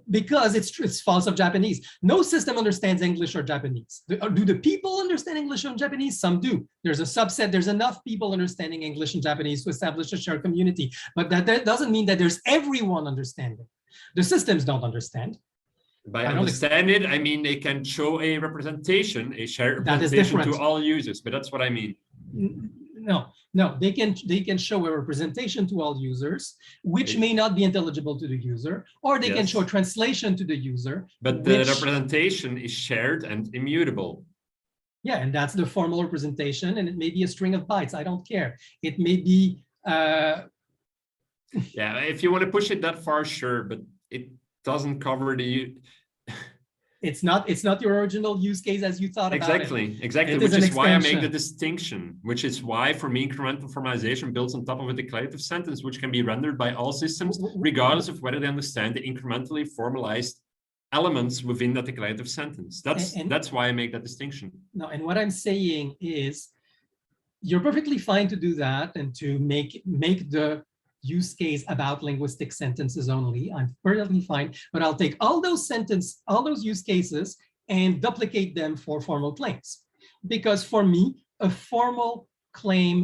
Because it's false of Japanese. No system understands English or Japanese. Do the people understand English or Japanese? Some do. There's a subset. There's enough people understanding English and Japanese to establish a shared community. But that doesn't mean that there's everyone understanding. The systems don't understand. By understand it, I mean they can show a representation, a shared representation to all users. But that's what I mean. No, they can show a representation to all users, which may not be intelligible to the user, or they can show a translation to the user. But the representation is shared and immutable. Yeah, and that's the formal representation, and it may be a string of bytes. I don't care. It may be. Yeah, if you want to push it that far, sure, but it doesn't cover the. It's not your original use case as you thought about it. Exactly, which is why I make the distinction, which is why for me incremental formalization builds on top of a declarative sentence, which can be rendered by all systems, regardless of whether they understand the incrementally formalized elements within that declarative sentence. That's why I make that distinction. No, and what I'm saying is, you're perfectly fine to do that and to make the use case about linguistic sentences only. I'm perfectly fine, but I'll take all those use cases and duplicate them for formal claims. Because for me, a formal claim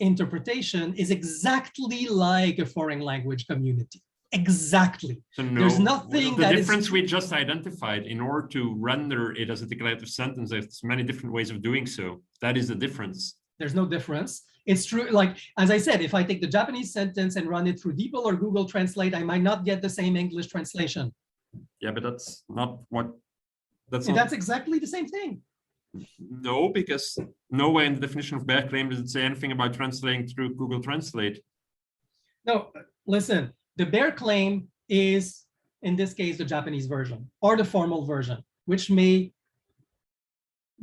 interpretation is exactly like a foreign language community. Exactly. So no, there's nothing the that difference is, we just identified. In order to render it as a declarative sentence, there's many different ways of doing so. That is the difference. there's no difference. It's true. Like, as I said, if I take the Japanese sentence and run it through DeepL or Google Translate, I might not get the same English translation. Yeah, but that's not what. And that's exactly the same thing. No, because nowhere in the definition of bear claim does it say anything about translating through Google Translate. No, listen, the bear claim is, in this case, the Japanese version or the formal version, which may,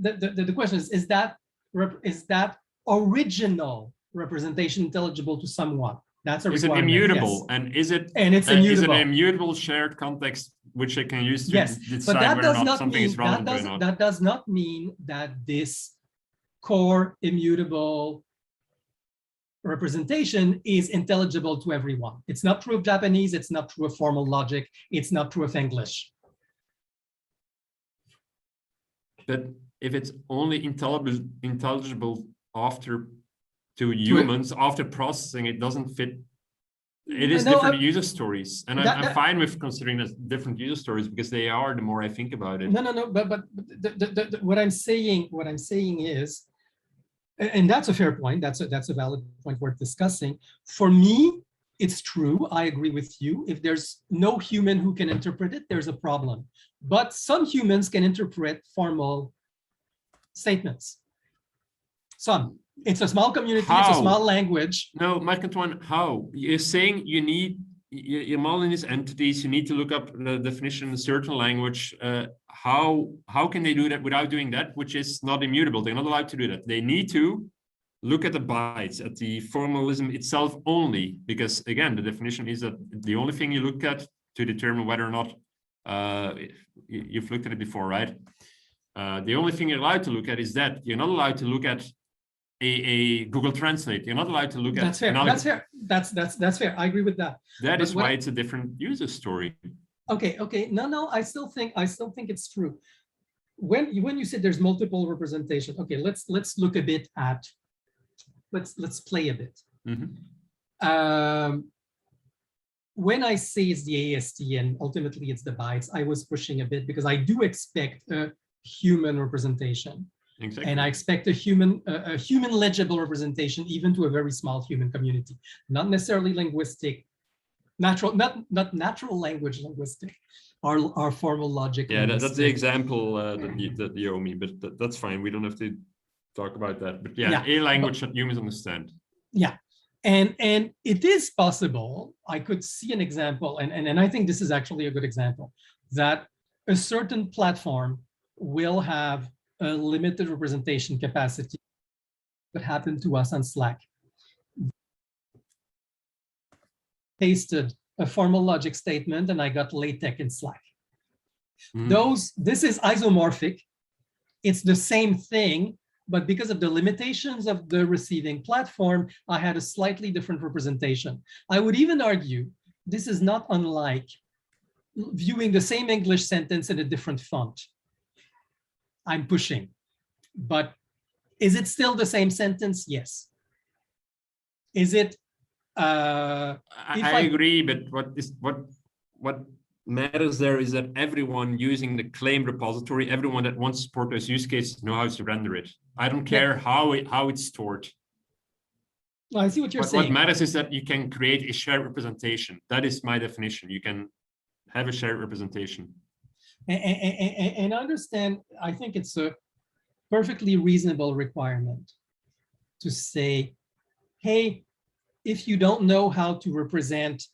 the question is that original representation intelligible to someone? That's a requirement. Is it immutable? Yes. And is it immutable. Is it an immutable shared context which I can use to Yes, decide but that whether or does not not something mean is relevant or not? that does not mean that this core immutable representation is intelligible to everyone. It's not true of Japanese. It's not true of formal logic. It's not true of English. But if it's only intelligible after to humans, after processing, it doesn't fit. It is different user stories, and I'm fine with considering as different user stories because they are. The more I think about it. No. But what I'm saying is, and that's a fair point. That's a valid point worth discussing. For me, it's true. I agree with you. If there's no human who can interpret it, there's a problem. But some humans can interpret formal statements. Some. It's a small community. How? It's a small language. No, Marc-Antoine, how? You're saying you need your modeling these entities. You need to look up the definition in a certain language. How can they do that without doing that, which is not immutable? They're not allowed to do that. They need to look at the bytes, at the formalism itself only, because again, the definition is that the only thing you look at to determine whether or not you've looked at it before, right? The only thing you're allowed to look at is that. You're not allowed to look at a Google Translate. You're not allowed to look at. That's fair. That's fair. That's fair. I agree with that. That is why it's a different user story. Okay. No. I still think it's true. When you said there's multiple representation, okay, let's look a bit at. Let's play a bit. Mm-hmm. When I say it's the AST and ultimately it's the bytes, I was pushing a bit because I do expect a human representation. Exactly. And I expect a human legible representation, even to a very small human community, not necessarily linguistic, not natural language linguistic, or formal logic. Yeah, that's the example that you owe me, but that's fine. We don't have to talk about that. But yeah, a language that humans understand. Yeah, and it is possible. I could see an example, and I think this is actually a good example, that a certain platform will have a limited representation capacity. What happened to us on Slack? Pasted a formal logic statement and I got LaTeX in Slack. This is isomorphic. It's the same thing, but because of the limitations of the receiving platform, I had a slightly different representation. I would even argue this is not unlike viewing the same English sentence in a different font. I'm pushing, but is it still the same sentence? Yes. Is it? I agree, but what matters there is that everyone using the claim repository, everyone that wants to support those use cases, know how to render it. I don't care how it's stored. I see what you're saying. What matters is that you can create a shared representation. That is my definition. You can have a shared representation. And understand, I think it's a perfectly reasonable requirement to say, hey, if you don't know how to represent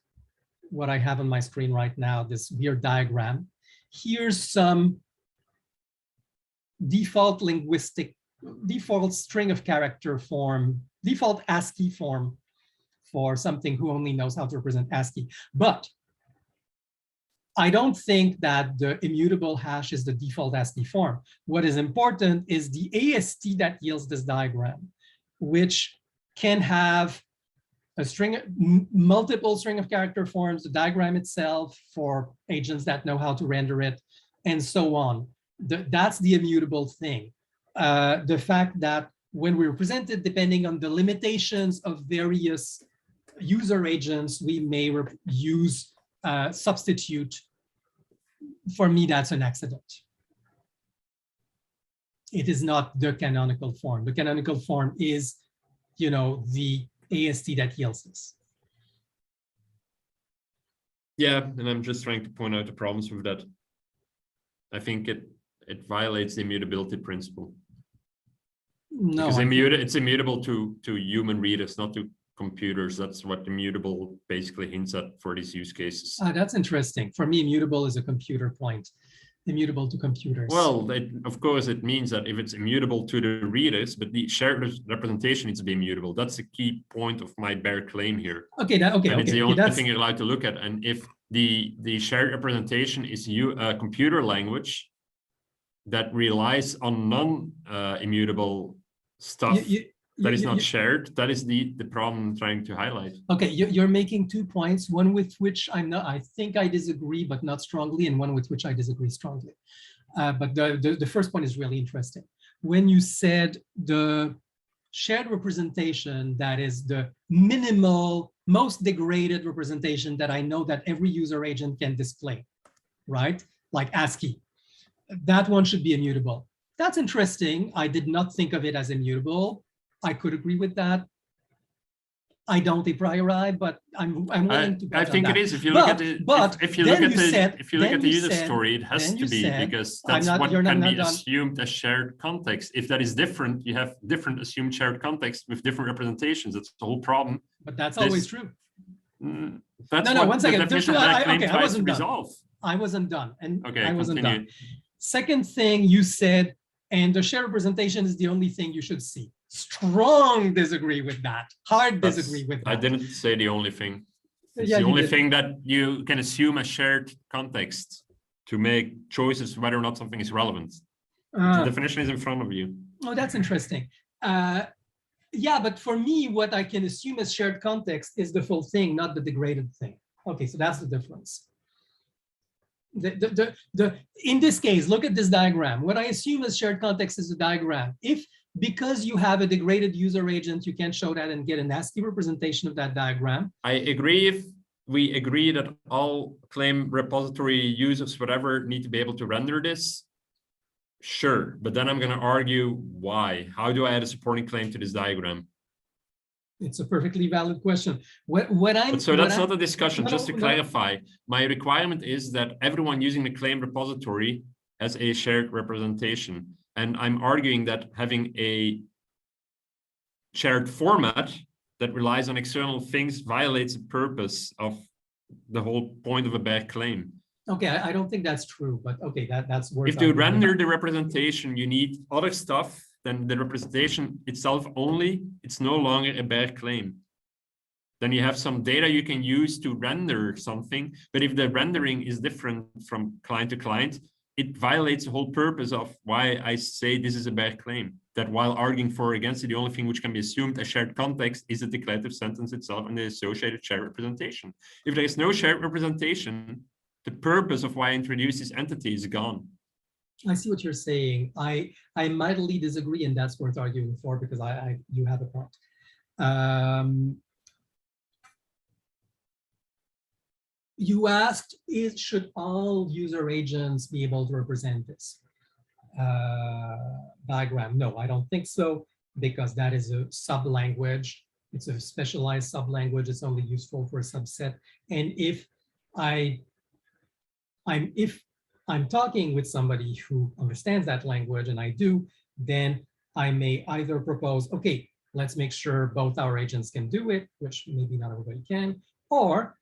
what I have on my screen right now, this weird diagram, here's some default string of character form, default ASCII form for something who only knows how to represent ASCII. But I don't think that the immutable hash is the default ASCII form. What is important is the AST that yields this diagram, which can have a string, multiple string of character forms, the diagram itself for agents that know how to render it, and so on. That's the immutable thing. The fact that when we represent it, depending on the limitations of various user agents, we may use substitute. For me, that's an accident. It is not the canonical form. The canonical form is, the AST that yields this. Yeah, and I'm just trying to point out the problems with that. I think it violates the immutability principle. No, Because it's immutable to human readers, not to computers. That's what immutable basically hints at for these use cases. That's interesting. For me, immutable is a computer point. Immutable to computers. Well, of course, it means that if it's immutable to the readers, but the shared representation needs to be immutable. That's the key point of my bare claim here. Okay, It's the only thing you're allowed to look at. And if the shared representation is a computer language that relies on non-immutable stuff that is not shared, that is the problem I'm trying to highlight. Okay, you're making 2 points, one with which I think I disagree, but not strongly, and one with which I disagree strongly. But the first point is really interesting. When you said the shared representation, that is the minimal, most degraded representation that I know that every user agent can display, right? Like ASCII. That one should be immutable. That's interesting. I did not think of it as immutable. I could agree with that. I don't a priori, but I'm willing to. I think it is. If you look at the user story, it has to be, because that's what can be assumed as shared context. If that is different, you have different assumed shared context with different representations. That's the whole problem. But that's always true. That's what one second. The definition of that claim tries to resolve. I wasn't done, and okay, I wasn't continue. done. Second thing you said, and the shared representation is the only thing you should see. Strong disagree with that. Hard disagree with that. I didn't say the only thing. It's Yeah, the only thing that you can assume a shared context to make choices whether or not something is relevant. The definition is in front of you. Oh, that's interesting. Yeah, but for me, what I can assume as shared context is the full thing, not the degraded thing. Okay, so that's the difference. In this case, look at this diagram. What I assume as shared context is a diagram. If because you have a degraded user agent, you can show that and get a ASCII representation of that diagram. I agree if we agree that all claim repository users, whatever, need to be able to render this. Sure, but then I'm going to argue why. How do I add a supporting claim to this diagram? It's a perfectly valid question. So that's not a discussion, just to clarify. My requirement is that everyone using the claim repository has a shared representation. And I'm arguing that having a shared format that relies on external things violates the purpose of the whole point of a bad claim. Okay, I don't think that's true, but okay, that's worth. If you render the representation, you need other stuff than the representation itself only. It's no longer a bad claim. Then you have some data you can use to render something, but if the rendering is different from client to client, it violates the whole purpose of why I say this is a bad claim. That while arguing for or against it, the only thing which can be assumed as shared context is the declarative sentence itself and the associated shared representation. If there is no shared representation, the purpose of why I introduce this entity is gone. I see what you're saying. I mightily disagree, and that's worth arguing for because you have a point. You asked, should all user agents be able to represent this diagram? No, I don't think so, because that is a sub-language. It's a specialized sub-language. It's only useful for a subset. And if I'm talking with somebody who understands that language, and I do, then I may either propose, okay, let's make sure both our agents can do it, which maybe not everybody can, or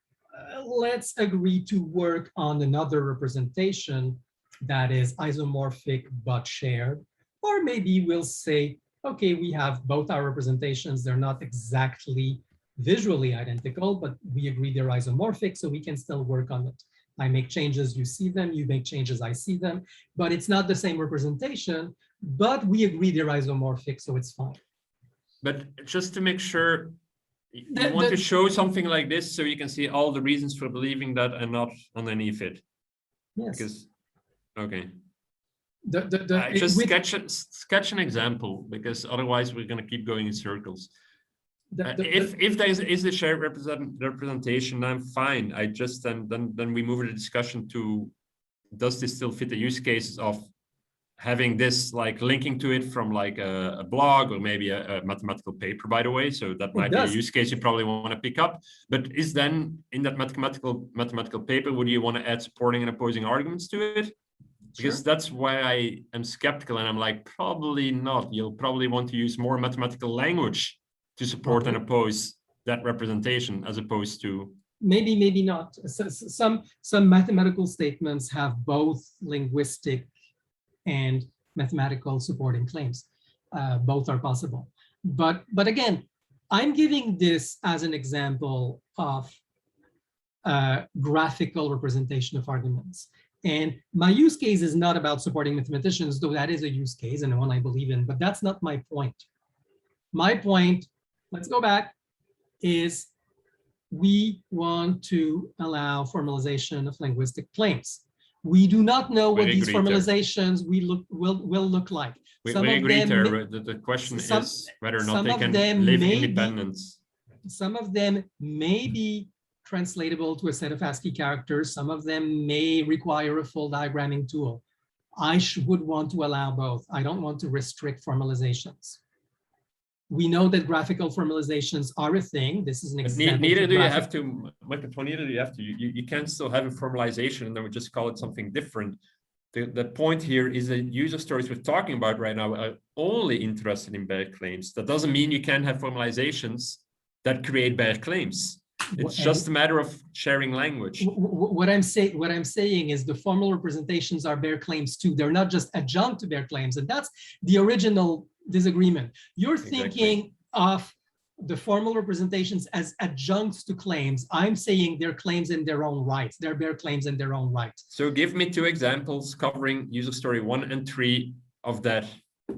let's agree to work on another representation that is isomorphic but shared. Or maybe we'll say, okay, we have both our representations. They're not exactly visually identical, but we agree they're isomorphic, so we can still work on it. I make changes, you see them, you make changes, I see them, but it's not the same representation, but we agree they're isomorphic, so it's fine. But just to make sure, you The- want the- to show something like this so you can see all the reasons for believing that and not underneath it. Yes. Because, okay. It- Just with- sketch an example, because otherwise we're going to keep going in circles. the- If there is a shared representation, I'm fine. I just then we move the discussion to, does this still fit the use cases of having this like linking to it from like a blog or maybe a mathematical paper, by the way. So that might be a does. use case you probably want to pick up. But is then in that mathematical paper, would you want to add supporting and opposing arguments to it? Because Sure. that's why I am skeptical, and I'm like, probably not. You'll probably want to use more mathematical language to support and oppose that representation, as opposed to maybe not. Some mathematical statements have both linguistic and mathematical supporting claims. Both are possible. But again, I'm giving this as an example of graphical representation of arguments. And my use case is not about supporting mathematicians, though that is a use case and one I believe in, but that's not my point. My point, let's go back, is we want to allow formalization of linguistic claims. We do not know what these formalizations will look like. we agree there. The question is whether or not they can live independence. Some of them may be translatable to a set of ASCII characters. Some of them may require a full diagramming tool. I would want to allow both. I don't want to restrict formalizations. We know that graphical formalizations are a thing. This is an example. Neither do you have to, neither do you have to. You can still have a formalization and then we just call it something different. The point here is that user stories we're talking about right now are only interested in bare claims. That doesn't mean you can't have formalizations that create bare claims. It's just a matter of sharing language. What I'm saying is the formal representations are bare claims too. They're not just adjunct to bare claims, and that's the original disagreement. You're thinking of the formal representations as adjuncts to claims. I'm saying they're claims in their own right. They're bare claims in their own right. So give me 2 examples covering user story 1 and 3 of that,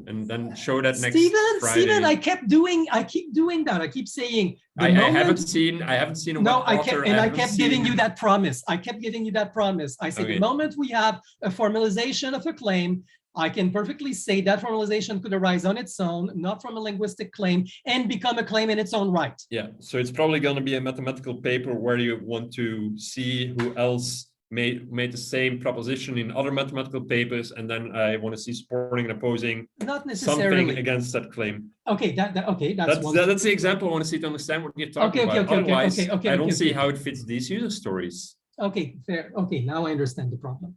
and then show that next Friday. Steven, I keep doing that. I keep saying I haven't seen a no, I kept giving you that promise. I kept giving you that promise. I said, okay. The moment we have a formalization of a claim, I can perfectly say that formalization could arise on its own, not from a linguistic claim, and become a claim in its own right. Yeah, so it's probably going to be a mathematical paper where you want to see who else made the same proposition in other mathematical papers, and then I want to see supporting and opposing not necessarily something against that claim. Okay, that's the example I want to see to understand what you're talking about. Otherwise, I don't see how it fits these user stories. Okay, fair. Okay, now I understand the problem.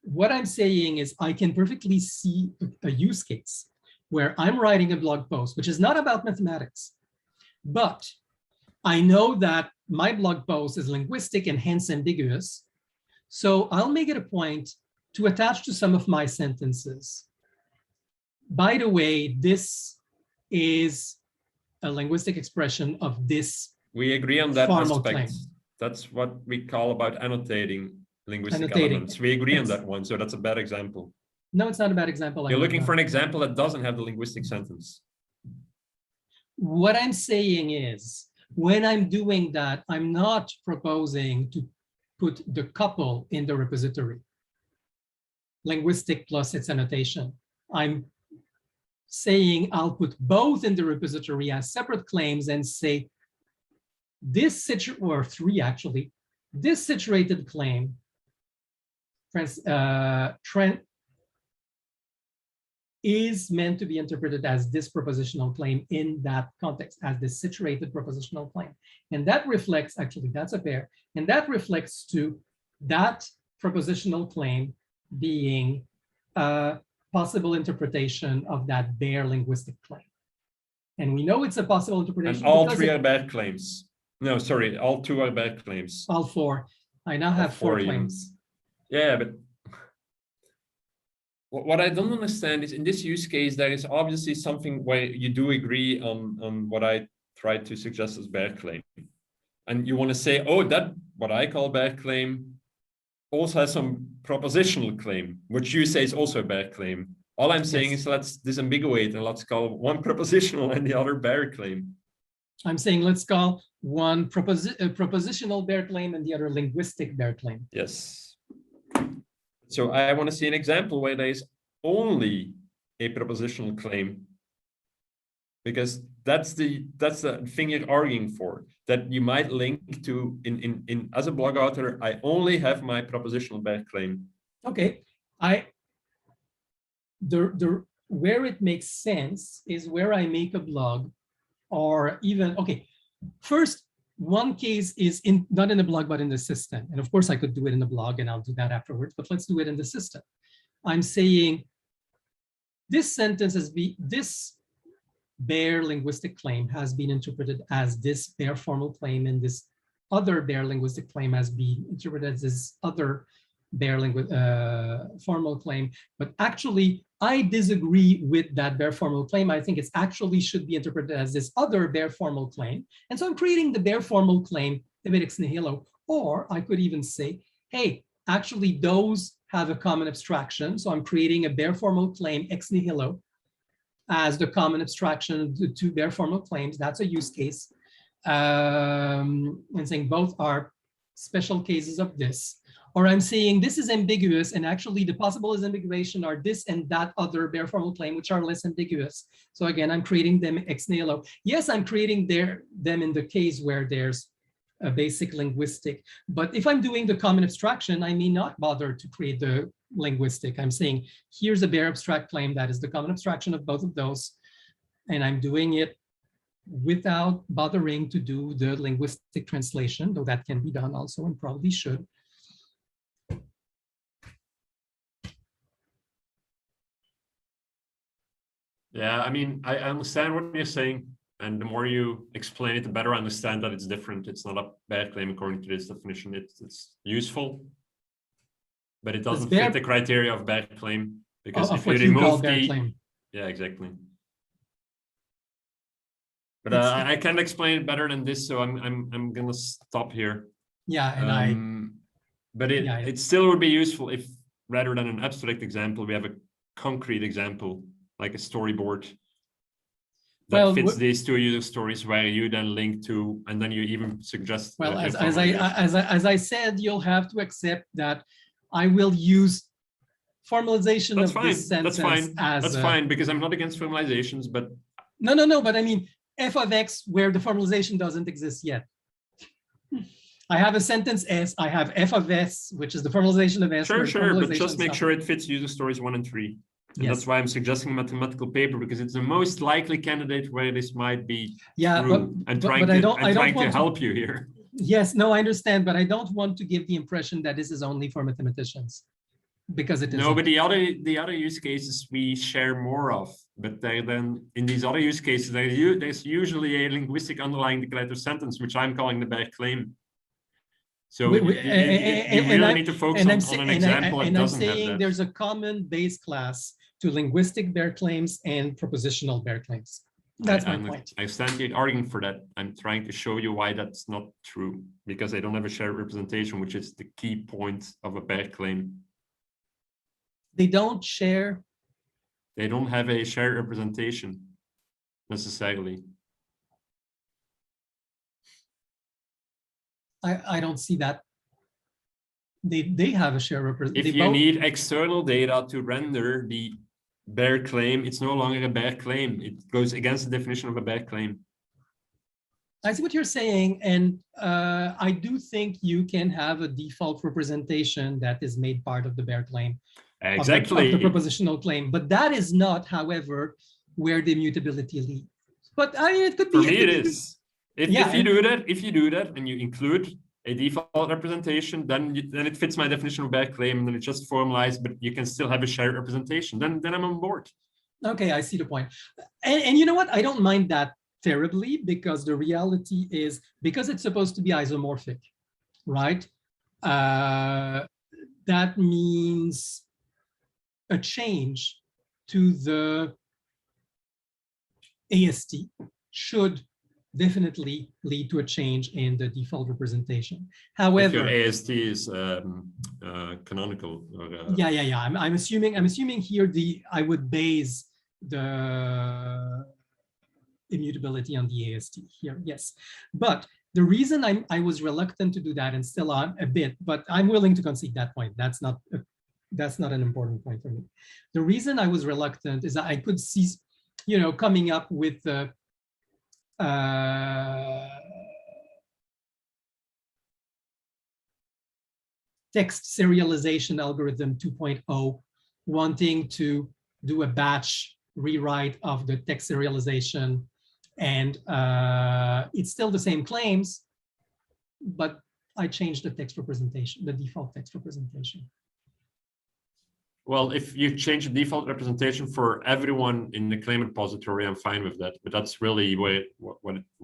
What I'm saying is I can perfectly see a use case where I'm writing a blog post, which is not about mathematics, but I know that my blog post is linguistic and hence ambiguous. So I'll make it a point to attach to some of my sentences. By the way, this is a linguistic expression of this. We agree on that aspect. Claim. That's what we call about annotating linguistic elements. We agree on that one, so that's a bad example. No, it's not a bad example. You're looking for an example that doesn't have the linguistic sentence. What I'm saying is, when I'm doing that, I'm not proposing to put the couple in the repository, linguistic plus its annotation. I'm saying I'll put both in the repository as separate claims and say this or 3 actually, this situated claim is meant to be interpreted as this propositional claim in that context, as this situated propositional claim. And that reflects, actually, that's a pair, and that reflects to that propositional claim being a possible interpretation of that bare linguistic claim. And we know it's a possible interpretation. And all 3 are bad claims. No, sorry, all 2 are bad claims. All 4. I now have 4 claims. Yeah, but what I don't understand is in this use case, there is obviously something where you do agree on what I tried to suggest as bad claim. And you want to say, oh, that what I call bad claim also has some propositional claim, which you say is also a bare claim. All I'm saying Yes. is let's disambiguate and let's call one propositional and the other bare claim. I'm saying let's call one propositional bare claim and the other linguistic bare claim. Yes. So I want to see an example where there is only a propositional claim, because that's the thing you're arguing for, that you might link to in as a blog author, I only have my propositional bare claim. Okay, where it makes sense is where I make a blog, or even, okay, first, one case is not in the blog, but in the system. And of course I could do it in the blog and I'll do that afterwards, but let's do it in the system. I'm saying this sentence this bare linguistic claim has been interpreted as this bare formal claim, and this other bare linguistic claim has been interpreted as this other bare formal claim. But actually, I disagree with that bare formal claim. I think it's actually should be interpreted as this other bare formal claim. And so I'm creating the bare formal claim, ex nihilo. Or I could even say, hey, actually those have a common abstraction. So I'm creating a bare formal claim ex nihilo as the common abstraction of the two bare formal claims. That's a use case. And saying both are special cases of this. Or I'm saying this is ambiguous, and actually the possible ambiguation are this and that other bare formal claim, which are less ambiguous. So again, I'm creating them ex nihilo. Yes, I'm creating them in the case where there's a basic linguistic. But if I'm doing the common abstraction, I may not bother to create the linguistic. I'm saying, here's a bare abstract claim that is the common abstraction of both of those. And I'm doing it without bothering to do the linguistic translation, though that can be done also and probably should. Yeah, I mean, I understand what you're saying. And the more you explain it, the better I understand that it's different. It's not a bare claim according to this definition. It's useful, but it doesn't fit the criteria of bare claim, because if you remove the claim. Yeah, exactly. But I can't explain it better than this, so I'm gonna stop here. Yeah, and but it still would be useful if, rather than an abstract example, we have a concrete example, like a storyboard that fits these two user stories, where you then link to, and then you even suggest. Well, as I said, you'll have to accept that I will use formalization of this sentence. That's fine, because I'm not against formalizations, but no. But I mean, f of x where the formalization doesn't exist yet. I have a sentence S. I have f of s, which is the formalization of s. Sure, but just make sure it fits user stories 1 and 3. And yes. That's why I'm suggesting a mathematical paper, because it's the most likely candidate where this might be true. I'm trying to help you here. Yes, no, I understand, but I don't want to give the impression that this is only for mathematicians, because it isn't. No, but the other use cases we share more of, but then in these other use cases, there's usually a linguistic underlying declarative sentence, which I'm calling the bare claim. So you really need to focus on an example that doesn't have that. I'm saying there's a common base class to linguistic bare claims and propositional bare claims. That's my point. I stand here arguing for that. I'm trying to show you why that's not true, because they don't have a shared representation, which is the key point of a bare claim. They don't share. They don't have a shared representation necessarily. I don't see that. They have a shared representation. If you need external data to render the bare claim, it's no longer a bare claim. It goes against the definition of a bare claim. I see what you're saying, and I do think you can have a default representation that is made part of the bare claim. Exactly. Of the propositional claim, but that is not, however, where the immutability leads. But I mean, it could be. For me, it is. If you do that, and you include a default representation, then it fits my definition of bare claim, and then it's just formalized, but you can still have a shared representation. Then I'm on board. Okay, I see the point. And you know what? I don't mind that terribly, because the reality is, because it's supposed to be isomorphic, right? That means a change to the AST should definitely lead to a change in the default representation. If your However, AST is canonical. Or, yeah. I'm assuming here I would base the immutability on the AST here, yes. But the reason I was reluctant to do that, and still am a bit, but I'm willing to concede that point. That's not an important point for me. The reason I was reluctant is that I could see, coming up with the text serialization algorithm 2.0, wanting to do a batch rewrite of the text serialization, and it's still the same claims, but I changed the text representation, the default text representation. Well, if you change the default representation for everyone in the claim repository, I'm fine with that. But that's really what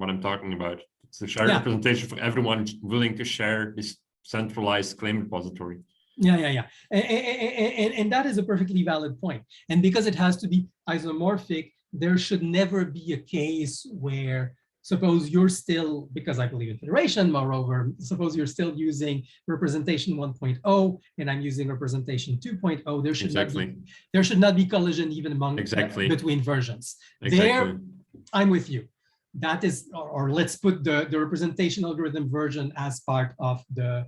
I'm talking about. It's the shared representation for everyone willing to share this centralized claim repository. Yeah. And that is a perfectly valid point. And because it has to be isomorphic, there should never be a case where, suppose you're still, because I believe in federation, moreover, suppose you're still using representation 1.0 and I'm using representation 2.0, there should not be collision even among between versions. There, I'm with you. That is, or let's put the representation algorithm version as part of the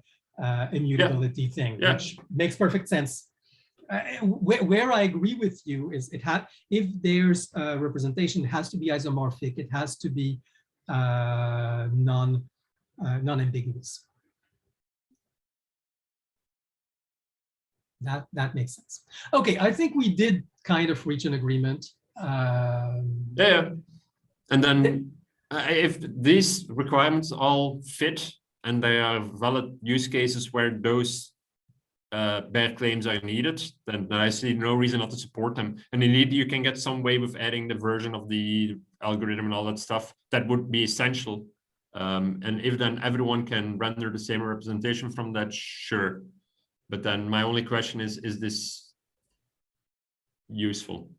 immutability thing, which makes perfect sense. Where I agree with you is if there's a representation, it has to be isomorphic, it has to be non-ambiguous. That makes sense. Okay, I think we did kind of reach an agreement. And then if these requirements all fit and they are valid use cases where those bare claims are needed, then I see no reason not to support them. And indeed, you can get some way with adding the version of the algorithm and all that stuff. That would be essential. And if then everyone can render the same representation from that, sure. But then my only question is this useful?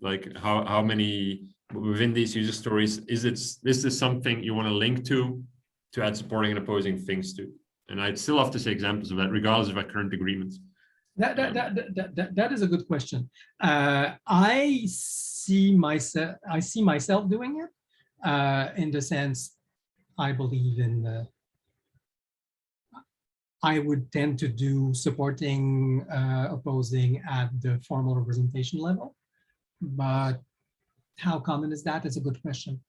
Like how many within these user stories, is this something you want to link to add supporting and opposing things to? And I'd still have to say examples of that, regardless of our current agreements. That is a good question. I see myself doing it in the sense I believe in. I would tend to do supporting, opposing at the formal representation level, but how common is that? It's a good question,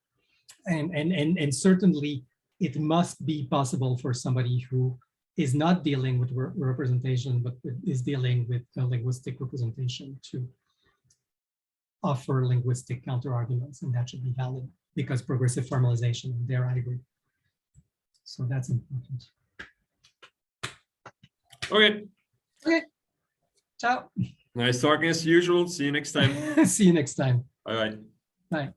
and certainly it must be possible for somebody who is not dealing with representation, but is dealing with a linguistic representation to offer linguistic counterarguments, and that should be valid because progressive formalization, there I agree. So that's important. Okay. Ciao. Nice talking as usual. See you next time. See you next time. Bye-bye. Bye.